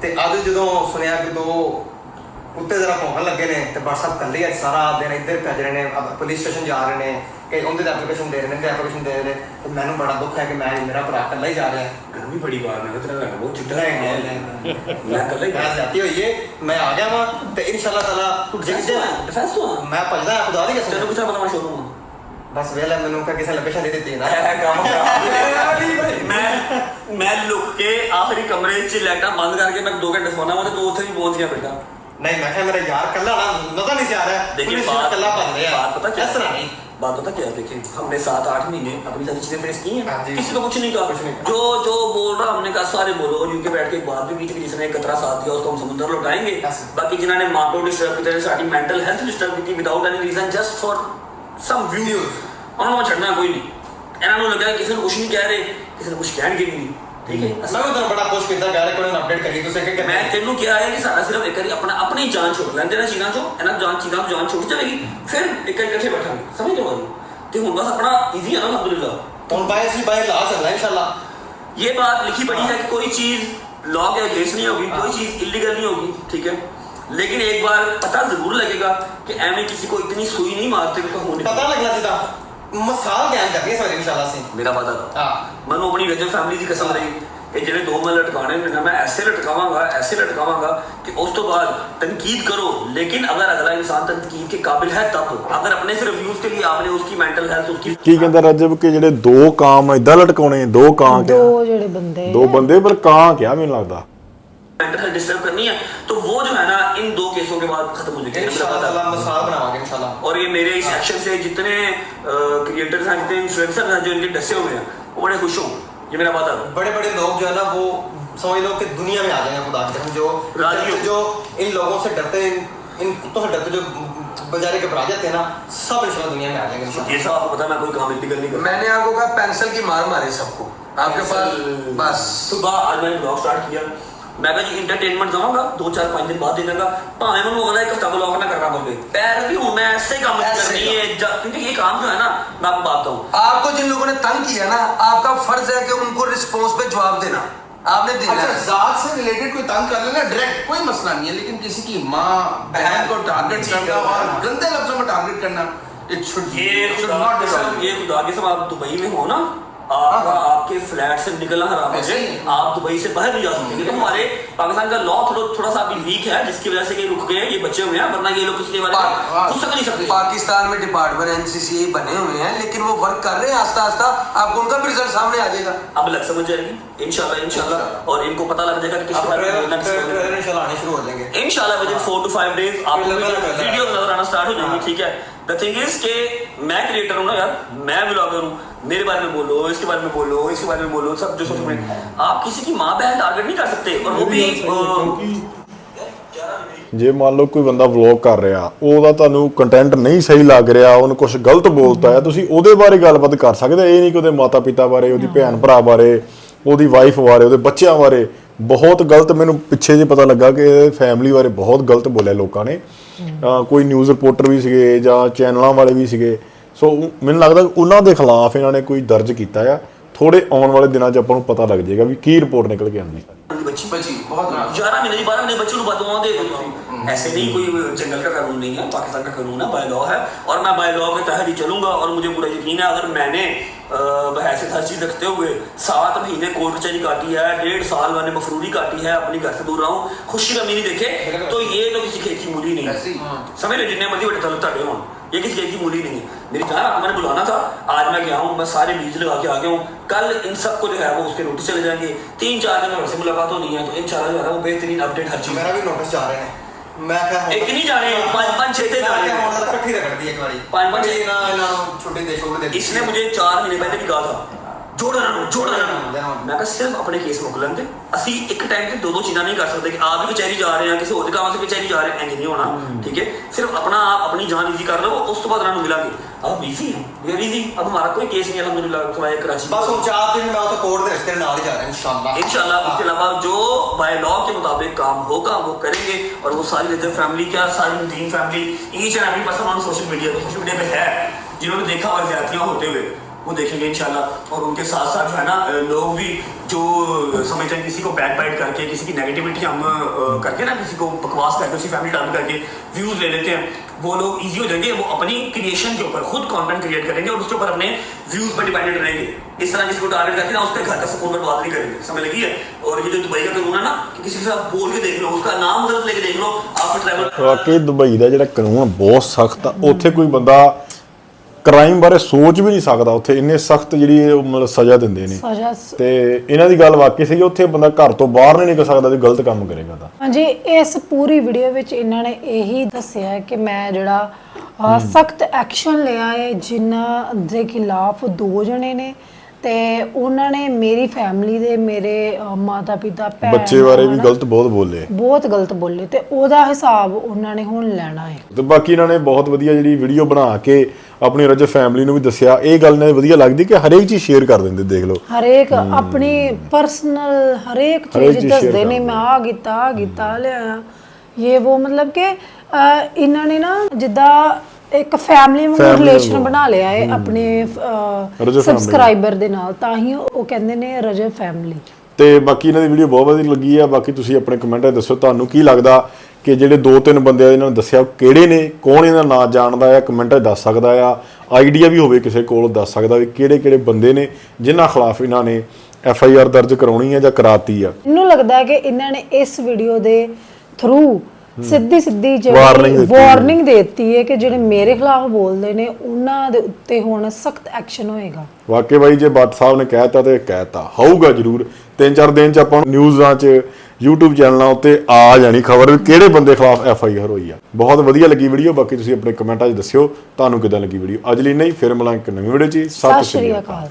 [SPEAKER 10] ते अज जो सुनिया कि 2 कुत्ते जरा भौंकन लगे ने, ते बट साहब कल्ले अज सारा दिन इधर भज रहे हैं, पुलिस स्टेशन जा रहे हैं, कई उनके एप्लीकेशन दे रहे हैं, एप्लीकेशन दे रहे हैं, तो मैंने बड़ा दुख है कि मैं मेरा भरा कल्ला ही जा रहा है।
[SPEAKER 1] गर्मी बड़ी बार में तेरा रंग बहुत चिट्टा
[SPEAKER 10] मैं
[SPEAKER 1] कल
[SPEAKER 10] जाती हुई है, मैं आ गया वहाँ, तो इंशाल्लाह ताला
[SPEAKER 1] डिफेंस तो
[SPEAKER 10] मैं भजदा खुदा दी कसम,
[SPEAKER 1] तेरे कुछ पता मैं शोरूम
[SPEAKER 10] बस वेला मैंने क्या किसी लोकेशन दे दी ना,
[SPEAKER 1] मैं लुक के आखिरी कमरे च लाइटां बंद करके मैं 2 घंटे सोना हुआ, तो उथे भी पहुंच गया बेटा।
[SPEAKER 10] नहीं मैं क्या मेरा यार कल्ला ना मजा नहीं से आ रहा है,
[SPEAKER 1] देखिए
[SPEAKER 10] पुलिस
[SPEAKER 1] बात
[SPEAKER 10] कल्ला भज रहे हैं,
[SPEAKER 1] बात पता क्या
[SPEAKER 10] ऐसा नहीं
[SPEAKER 1] बात पता क्या है, देखिए हमने 7-8 महीने अपनी सारी चीजें फेस की हैं,
[SPEAKER 10] हाँ जी।
[SPEAKER 1] किसी को कुछ नहीं कहा, जो जो बोल रहा हमने कहा सारे बोलो, और यूके बैठ के एक बात भी की थी, जिसने एक कतरा साथ दिया उसको हम समुद्र लौटाएंगे। बाकी जिन्होंने माँ को डिस्टर्ब की, सारी मेंटल हेल्थ डिस्टर्ब की without any reason, just for some views, उन्होंने छड़ना कोई नहीं, इन्होंने लगा किसी ने कुछ नहीं कह रहे, किसी ने कुछ कहने के नहीं, ठीक है।
[SPEAKER 10] मैं तो बड़ा खुश किया कह रहे कोई अपडेट करी तुसे कि
[SPEAKER 1] मैं तेनू क्या है कि सारा सिर्फ एक बारी अपना अपनी जान छोड़ लेंदे ना चीज़ां चो, इन्हां चीज़ां तो जान छुट जाएगी, फिर एक इकट्ठे बैठांगे, समझ लो ते हुण बस अपना इजी है ना अल्हम्दुलिल्लाह।
[SPEAKER 10] तो बाय से बाय ला चलना इंशाल्लाह।
[SPEAKER 1] ये बात लिखी पड़ी है कि कोई चीज़ लॉ के अगेंस्ट नहीं होगी, कोई चीज़ इलीगल नहीं होगी, ठीक है, लेकिन एक बार पता जरूर लगेगा कि एम किसी को इतनी सुई नहीं मारते कि होने
[SPEAKER 10] पता लगना सीधा मसाल ज्ञान करनी है सारी इंशाल्लाह से,
[SPEAKER 1] मेरा वादा था।
[SPEAKER 10] हां
[SPEAKER 1] मनु अपनी रजब फैमिली की कसम रही कि ਜਿਹੜੇ ਦੋ ਮੈਂ ਲਟਕਾਣੇ ਨੇ ਨਾ मैं ऐसे लटकावांगा कि उस तो बाद तनकीद करो, लेकिन अगर अगला इंसान तनकीद के काबिल है तब, अगर अपने से रिव्यूज के लिए आपने उसकी मेंटल हेल्थ उसकी
[SPEAKER 3] ਕੀ ਕਹਿੰਦਾ ਰਜਬ ਕਿ ਜਿਹੜੇ ਦੋ ਕਾਮ ਇਦਾਂ ਲਟਕਾਉਣੇ, ਦੋ ਕਾਂ ਕਿਹਾ,
[SPEAKER 5] ਦੋ ਜਿਹੜੇ ਬੰਦੇ
[SPEAKER 3] ਦੋ ਬੰਦੇ ਪਰ ਕਾਂ ਕਿਹਾ ਮੈਨੂੰ ਲੱਗਦਾ
[SPEAKER 1] मेंटल हेल्थ डिस्टर्ब करनी है, तो वो जो है ना इन 2 केसों के बाद खत्म हो जाएगी
[SPEAKER 10] इंशाल्लाह मिसाल बनावांगे इंशाल्लाह।
[SPEAKER 1] और ये मेरे इस एक्शन से जितने क्रिएटर्स हैं, जितने इन्फ्लुएंसर हैं जो इनके डसे हुए हैं, वो बड़े खुश हों। ये मेरा वादा है।
[SPEAKER 10] बड़े बड़े लोग जो है ना वो समझ लो कि दुनिया में आ जाएंगे खुदा की कसम, जो इन लोगों से डरते हैं, इन कुत्तों से डरते जो बेचारे घबरा जाते हैं ना, सब इंशाल्लाह दुनिया में आ जाएंगे इंशाल्लाह।
[SPEAKER 1] ये सब आपको पता, मैं कोई काम इतनी गल नहीं करता।
[SPEAKER 4] मैंने आपको कहा पेंसिल की मार मारे सबको आपके पास बस।
[SPEAKER 1] सुबह आज मैंने ब्लॉग स्टार्ट किया, मैं कहा जी इंटरटेनमेंट दूंगा 2-4-5 दिन बाद देगा, भावे मैं अगला एक हफ्ता ब्लॉग ना करना पड़े पैर भी हूं मैं ऐसे काम करनी है, क्योंकि ये काम जो है ना, मैं आपको बात बताऊं,
[SPEAKER 4] आपको जिन लोगों ने तंग किया ना, आपका फर्ज है कि उनको रिस्पॉन्स पे जवाब देना आपने देना। अच्छा, जात से रिलेटेड कोई तंग कर लेना डायरेक्ट कोई मसला नहीं है, लेकिन किसी की माँ बहन को टारगेट करना और गंदे लफ्जों में टारगेट करना, इट शुड
[SPEAKER 1] ये खुदा के सब आप दुबई में हो ना, आपके फ्लैट से निकलना हराम है, आप दुबई से बाहर नहीं जा सकते। तो हमारे पाकिस्तान का लॉ थोड़ा सा अभी वीक है, जिसकी वजह से ये रुक गए, ये बचे हुए हैं, वरना ये लोग किसके बारे में घुस नहीं सकते।
[SPEAKER 4] पाकिस्तान में डिपार्टमेंट एनसीसी बने हुए हैं, लेकिन वो वर्क कर रहे हैं आस्ता आस्ता, आपको उनका भी रिजल्ट सामने आ जाएगा।
[SPEAKER 1] अब लग समझ जाएगी इंशाल्लाह, और इनको पता लग जाएगा कि किसके बारे में बोलना है।
[SPEAKER 10] इंशाल्लाह आने शुरू हो जाएंगे
[SPEAKER 1] इंशाल्लाह विद इन 4 to 5 डेज आपको वीडियो नजर आना स्टार्ट हो जाएंगी। ठीक है, द थिंग इज के मैं क्रिएटर हूं ना यार, मैं व्लॉगर हूं, मेरे बारे में बोलो, इसके बारे में बोलो, इसके बारे में बोलो, सब जो सोशल मीडिया, आप किसी की मां बहन टारगेट नहीं कर सकते। और वो भी
[SPEAKER 3] ਜੇ ਮੰਨ ਲਓ ਕੋਈ ਬੰਦਾ ਵਲੌਗ ਕਰ ਰਿਹਾ, ਉਹਦਾ ਤੁਹਾਨੂੰ ਕੰਟੈਂਟ ਨਹੀਂ ਸਹੀ ਲੱਗ ਰਿਹਾ, ਉਹਨੂੰ ਕੁਝ ਗਲਤ ਬੋਲਤਾ ਹੈ, ਤੁਸੀਂ ਉਹਦੇ ਬਾਰੇ ਗੱਲਬਾਤ ਕਰ ਸਕਦੇ। ਇਹ ਨਹੀਂ ਕਿ ਉਹਦੇ ਮਾਤਾ ਪਿਤਾ ਬਾਰੇ, ਉਹਦੀ ਭੈਣ ਭਰਾ ਬਾਰੇ, ਉਹਦੀ ਵਾਈਫ ਬਾਰੇ, ਉਹਦੇ ਬੱਚਿਆਂ ਬਾਰੇ ਬਹੁਤ ਗਲਤ। ਮੈਨੂੰ ਪਿੱਛੇ ਜੇ ਪਤਾ ਲੱਗਾ ਕਿ ਇਹਦੇ ਫੈਮਿਲੀ ਬਾਰੇ ਬਹੁਤ ਗਲਤ ਬੋਲਿਆ ਲੋਕਾਂ ਨੇ, ਕੋਈ ਨਿਊਜ਼ ਰਿਪੋਰਟਰ ਵੀ ਸੀਗੇ ਜਾਂ ਚੈਨਲਾਂ ਵਾਲੇ ਵੀ ਸੀਗੇ। ਸੋ ਮੈਨੂੰ ਲੱਗਦਾ ਉਹਨਾਂ ਦੇ ਖਿਲਾਫ ਇਹਨਾਂ ਨੇ ਕੋਈ ਦਰਜ ਕੀਤਾ ਆ। थोड़े आने वाले दिनों च ਆਪਾਂ ਨੂੰ पता लग जाएगा भी की रिपोर्ट निकल के आती है।
[SPEAKER 1] बच्ची बहुत 11 महीने 12 महीने बच्चों को बदुआ दे दो। ऐसे नहीं, कोई जंगल का कानून नहीं है, पाकिस्तान का कानून है, बाय लॉ है, और मैं बाय लॉ के तहत ही चलूंगा। और मुझे पूरा यकीन है, अगर मैंने हैसियत हर चीज़ रखते हुए 7 महीने कोर्ट कचहरी काटी है, 1.5 साल मैंने मफरूरी काटी है, अपनी घर से दूर रहा हूँ, खुशी कमी नहीं देखे, तो ये तो किसी खेत की मूली नहीं है। समझ लो, जितने मर्जी बड़े तलत हो, ये किसी खेत की मूली नहीं है। मेरी जान, आपको मैंने बुलाना था, आज मैं गया हूँ, मैं सारे बीज लगा के आ गया हूँ। कल इन सबको जो है वो उसके नोटिस चले जाएंगे। 3-4 दिन से मुलाकात होनी है, तो इंशाल्लाह जो है वो बेहतरीन अपडेट हर चीज़।
[SPEAKER 10] मेरा भी नोटिस जा रहे हैं, मैं क्या
[SPEAKER 1] एक नहीं जा रहे, 5-6 जा रहे हैं,
[SPEAKER 10] इकट्ठी रख दी एक बारी
[SPEAKER 1] 5-5
[SPEAKER 10] छोटे दे।
[SPEAKER 1] इसने मुझे 4 महीने पहले भी कहा था जोड़ा मैं कहा सिर्फ अपने केस मुकलन दे, असी एक टाइम से 2 चीज़ां नहीं कर सकते कि आप भी कचहरी जा रहे हैं, किसी और काम से कचहरी जा रहे हैं, इंज नहीं होना। ठीक है, सिर्फ अपना आप अपनी जान इजी कर लो, उस तो बाद मिलांगे। आप बिजी हैं, वी आर इजी। अब हमारा कोई केस नहीं है अल्हम्दुलिल्लाह कराची,
[SPEAKER 10] बस हम 4 दिन में तो कोर्ट के रिश्ते नाल ही जा रहे हैं इंशाल्लाह।
[SPEAKER 1] उसके अलावा जो बाय लॉ के मुताबिक काम होगा वो करेंगे। और वो सारी रजब फैमिली क्या, सारी दीन family, each and every person on social media पे है, जिन्होंने देखा और ज्यादतियाँ होते हुए वो देखेंगे इंशाल्लाह। और उनके साथ साथ जो है ना, लोग भी जो समझते हैं किसी को बैक बाइट करके, किसी की नेगेटिविटी हम करके ना, किसी को बकवास करके, उसी फैमिली टाइम करके व्यूज़ ले लेते हैं, वो लोग इजी हो जाएंगे। वो अपनी क्रिएशन के ऊपर खुद कंटेंट क्रिएट करेंगे और उसके ऊपर अपने व्यूज़ पर डिपेंडेंट रहेंगे। इस तरह किसी को टारगेट करके ना उसके घर का सुकून बर्बाद नहीं करेंगे, समझ लगी है। और ये जो दुबई का कानून है ना, कि किसी के साथ बोल के देख लो, उसका नाम गलत लेके देख लो, आप ट्रैवल।
[SPEAKER 3] वाकई दुबई का जो कानून बहुत सख्त आ, उत्थे कोई बंदा क्राइम बारे सोच भी नहीं सकता, उत्थे इन्ने सख्त जी मतलब सज़ा दिंदे ने। ते इन्हां दी गल वाकई सही, उत्थे बंदा घर तो बाहर नहीं निकल सकता जो गलत काम करेगा।
[SPEAKER 5] हाँ जी, इस पूरी वीडियो विच इन्हां ने यही दस्सिया है कि मैं जिहड़ा सख्त एक्शन लिया है, जिन्हां दे खिलाफ 2 जने ने, ते उन्हां ने मेरी फैमिली दे, मेरे माता पिता भैन
[SPEAKER 3] बच्चे बारे भी गलत बहुत
[SPEAKER 5] गलत बोले, ते ओहदा हिसाब उन्हां ने हुण लैना है।
[SPEAKER 3] ਤੇ ਬਾਕੀ ਇਹਨਾਂ ਨੇ ਬਹੁਤ ਵਧੀਆ ਜਿਹੜੀ ਵੀਡੀਓ ਬਣਾ ਕੇ ਆਪਣੀ ਰਜਬ ਫੈਮਿਲੀ ਨੂੰ ਵੀ ਦੱਸਿਆ। ਇਹ ਗੱਲ ਨੇ ਵਧੀਆ ਲੱਗਦੀ ਕਿ ਹਰੇਕ ਚੀਜ਼ ਸ਼ੇਅਰ ਕਰ ਦਿੰਦੇ, ਦੇਖ ਲਓ
[SPEAKER 5] ਹਰੇਕ ਆਪਣੀ ਪਰਸਨਲ ਹਰੇਕ ਚੀਜ਼ ਦੱਸਦੇ ਨੇ, ਮੈਂ ਆ ਕੀਤਾ ਲਿਆ ਇਹ ਉਹ, ਮਤਲਬ ਕਿ ਇਹਨਾਂ ਨੇ ਨਾ ਜਿੱਦਾਂ ਇੱਕ ਫੈਮਿਲੀ ਵਾਂਗ ਰਿਲੇਸ਼ਨ ਬਣਾ ਲਿਆ ਹੈ ਆਪਣੇ ਸਬਸਕ੍ਰਾਈਬਰ ਦੇ ਨਾਲ, ਤਾਂ ਹੀ ਉਹ ਕਹਿੰਦੇ ਨੇ ਰਜਬ ਫੈਮਿਲੀ।
[SPEAKER 3] ਤੇ ਬਾਕੀ ਇਹਨਾਂ ਦੀ ਵੀਡੀਓ ਬਹੁਤ ਵਧੀਆ ਲੱਗੀ ਆ। ਬਾਕੀ ਤੁਸੀਂ ਆਪਣੇ ਕਮੈਂਟਾਂ 'ਚ ਦੱਸੋ ਤੁਹਾਨੂੰ ਕੀ ਲੱਗਦਾ ਕਿ ਜਿਹੜੇ 2-3 ਬੰਦੇ ਇਹਨਾਂ ਨੇ ਦੱਸਿਆ ਕਿਹੜੇ ਨੇ, ਕੌਣ ਇਹਨਾਂ ਦਾ ਨਾਂ ਜਾਣਦਾ ਆ, ਕਮੈਂਟਾਂ 'ਚ ਦੱਸ ਸਕਦਾ ਆ। ਆਈਡੀਆ ਵੀ ਹੋਵੇ ਕਿਸੇ ਕੋਲ ਦੱਸ ਸਕਦਾ ਵੀ ਕਿਹੜੇ ਬੰਦੇ ਨੇ ਜਿਨ੍ਹਾਂ ਖਿਲਾਫ ਇਹਨਾਂ ਨੇ FIR ਦਰਜ ਕਰਾਉਣੀ ਹੈ ਜਾਂ ਕਰਾਤੀ ਆ?
[SPEAKER 5] ਮੈਨੂੰ ਲੱਗਦਾ ਹੈ ਕਿ ਇਹਨਾਂ ਨੇ ਇਸ ਵੀਡੀਓ ਦੇ ਥਰੂ ਸਿੱਧੀ
[SPEAKER 3] Warning
[SPEAKER 5] ਜਿਹੜੀ
[SPEAKER 3] ਦਿੱਤੀ ਹੈ।
[SPEAKER 5] ਵਾਰਨਿੰਗ ਦੇਤੀ ਹੈ ਕਿ ਜਿਹੜੇ ਮੇਰੇ ਖਿਲਾਫ ਬੋਲਦੇ ਨੇ ਉਹਨਾਂ ਦੇ ਉੱਤੇ ਹੁਣ ਸਖਤ ਐਕਸ਼ਨ ਹੋਏਗਾ।
[SPEAKER 3] ਵਾਕਈ ਬਾਈ ਜੇ ਬੱਟ ਸਾਹਿਬ ਨੇ ਕਹਿਤਾ ਤੇ ਕਹਿਤਾ ਹੋਊਗਾ ਜ਼ਰੂਰ। 3-4 ਦਿਨ ਚ ਆਪਾਂ ਨੂੰ ਨਿਊਜ਼ਾਂ 'ਚ YouTube ਚੈਨਲਾਂ ਉੱਤੇ ਆ ਜਾਣੀ ਖਬਰ ਵੀ ਕਿਹੜੇ ਬੰਦੇ ਖਿਲਾਫ FIR ਹੋਈ ਆ। ਬਹੁਤ ਵਧੀਆ ਲੱਗੀ ਵੀਡੀਓ। ਬਾਕੀ ਤੁਸੀਂ ਆਪਣੇ ਕਮੈਂਟਾਂ 'ਚ ਦੱਸਿਓ ਤੁਹਾਨੂੰ ਕਿੱਦਾਂ ਲੱਗੀ ਵੀਡੀਓ। ਅੱਜ ਲਈ ਨਹੀਂ, ਫਿਰ ਮਿਲਾਂਗੇ ਇੱਕ ਨਵੀਂ ਵੀਡੀਓ 'ਚ। ਸਤਿ ਸ਼੍ਰੀ ਅਕਾਲ।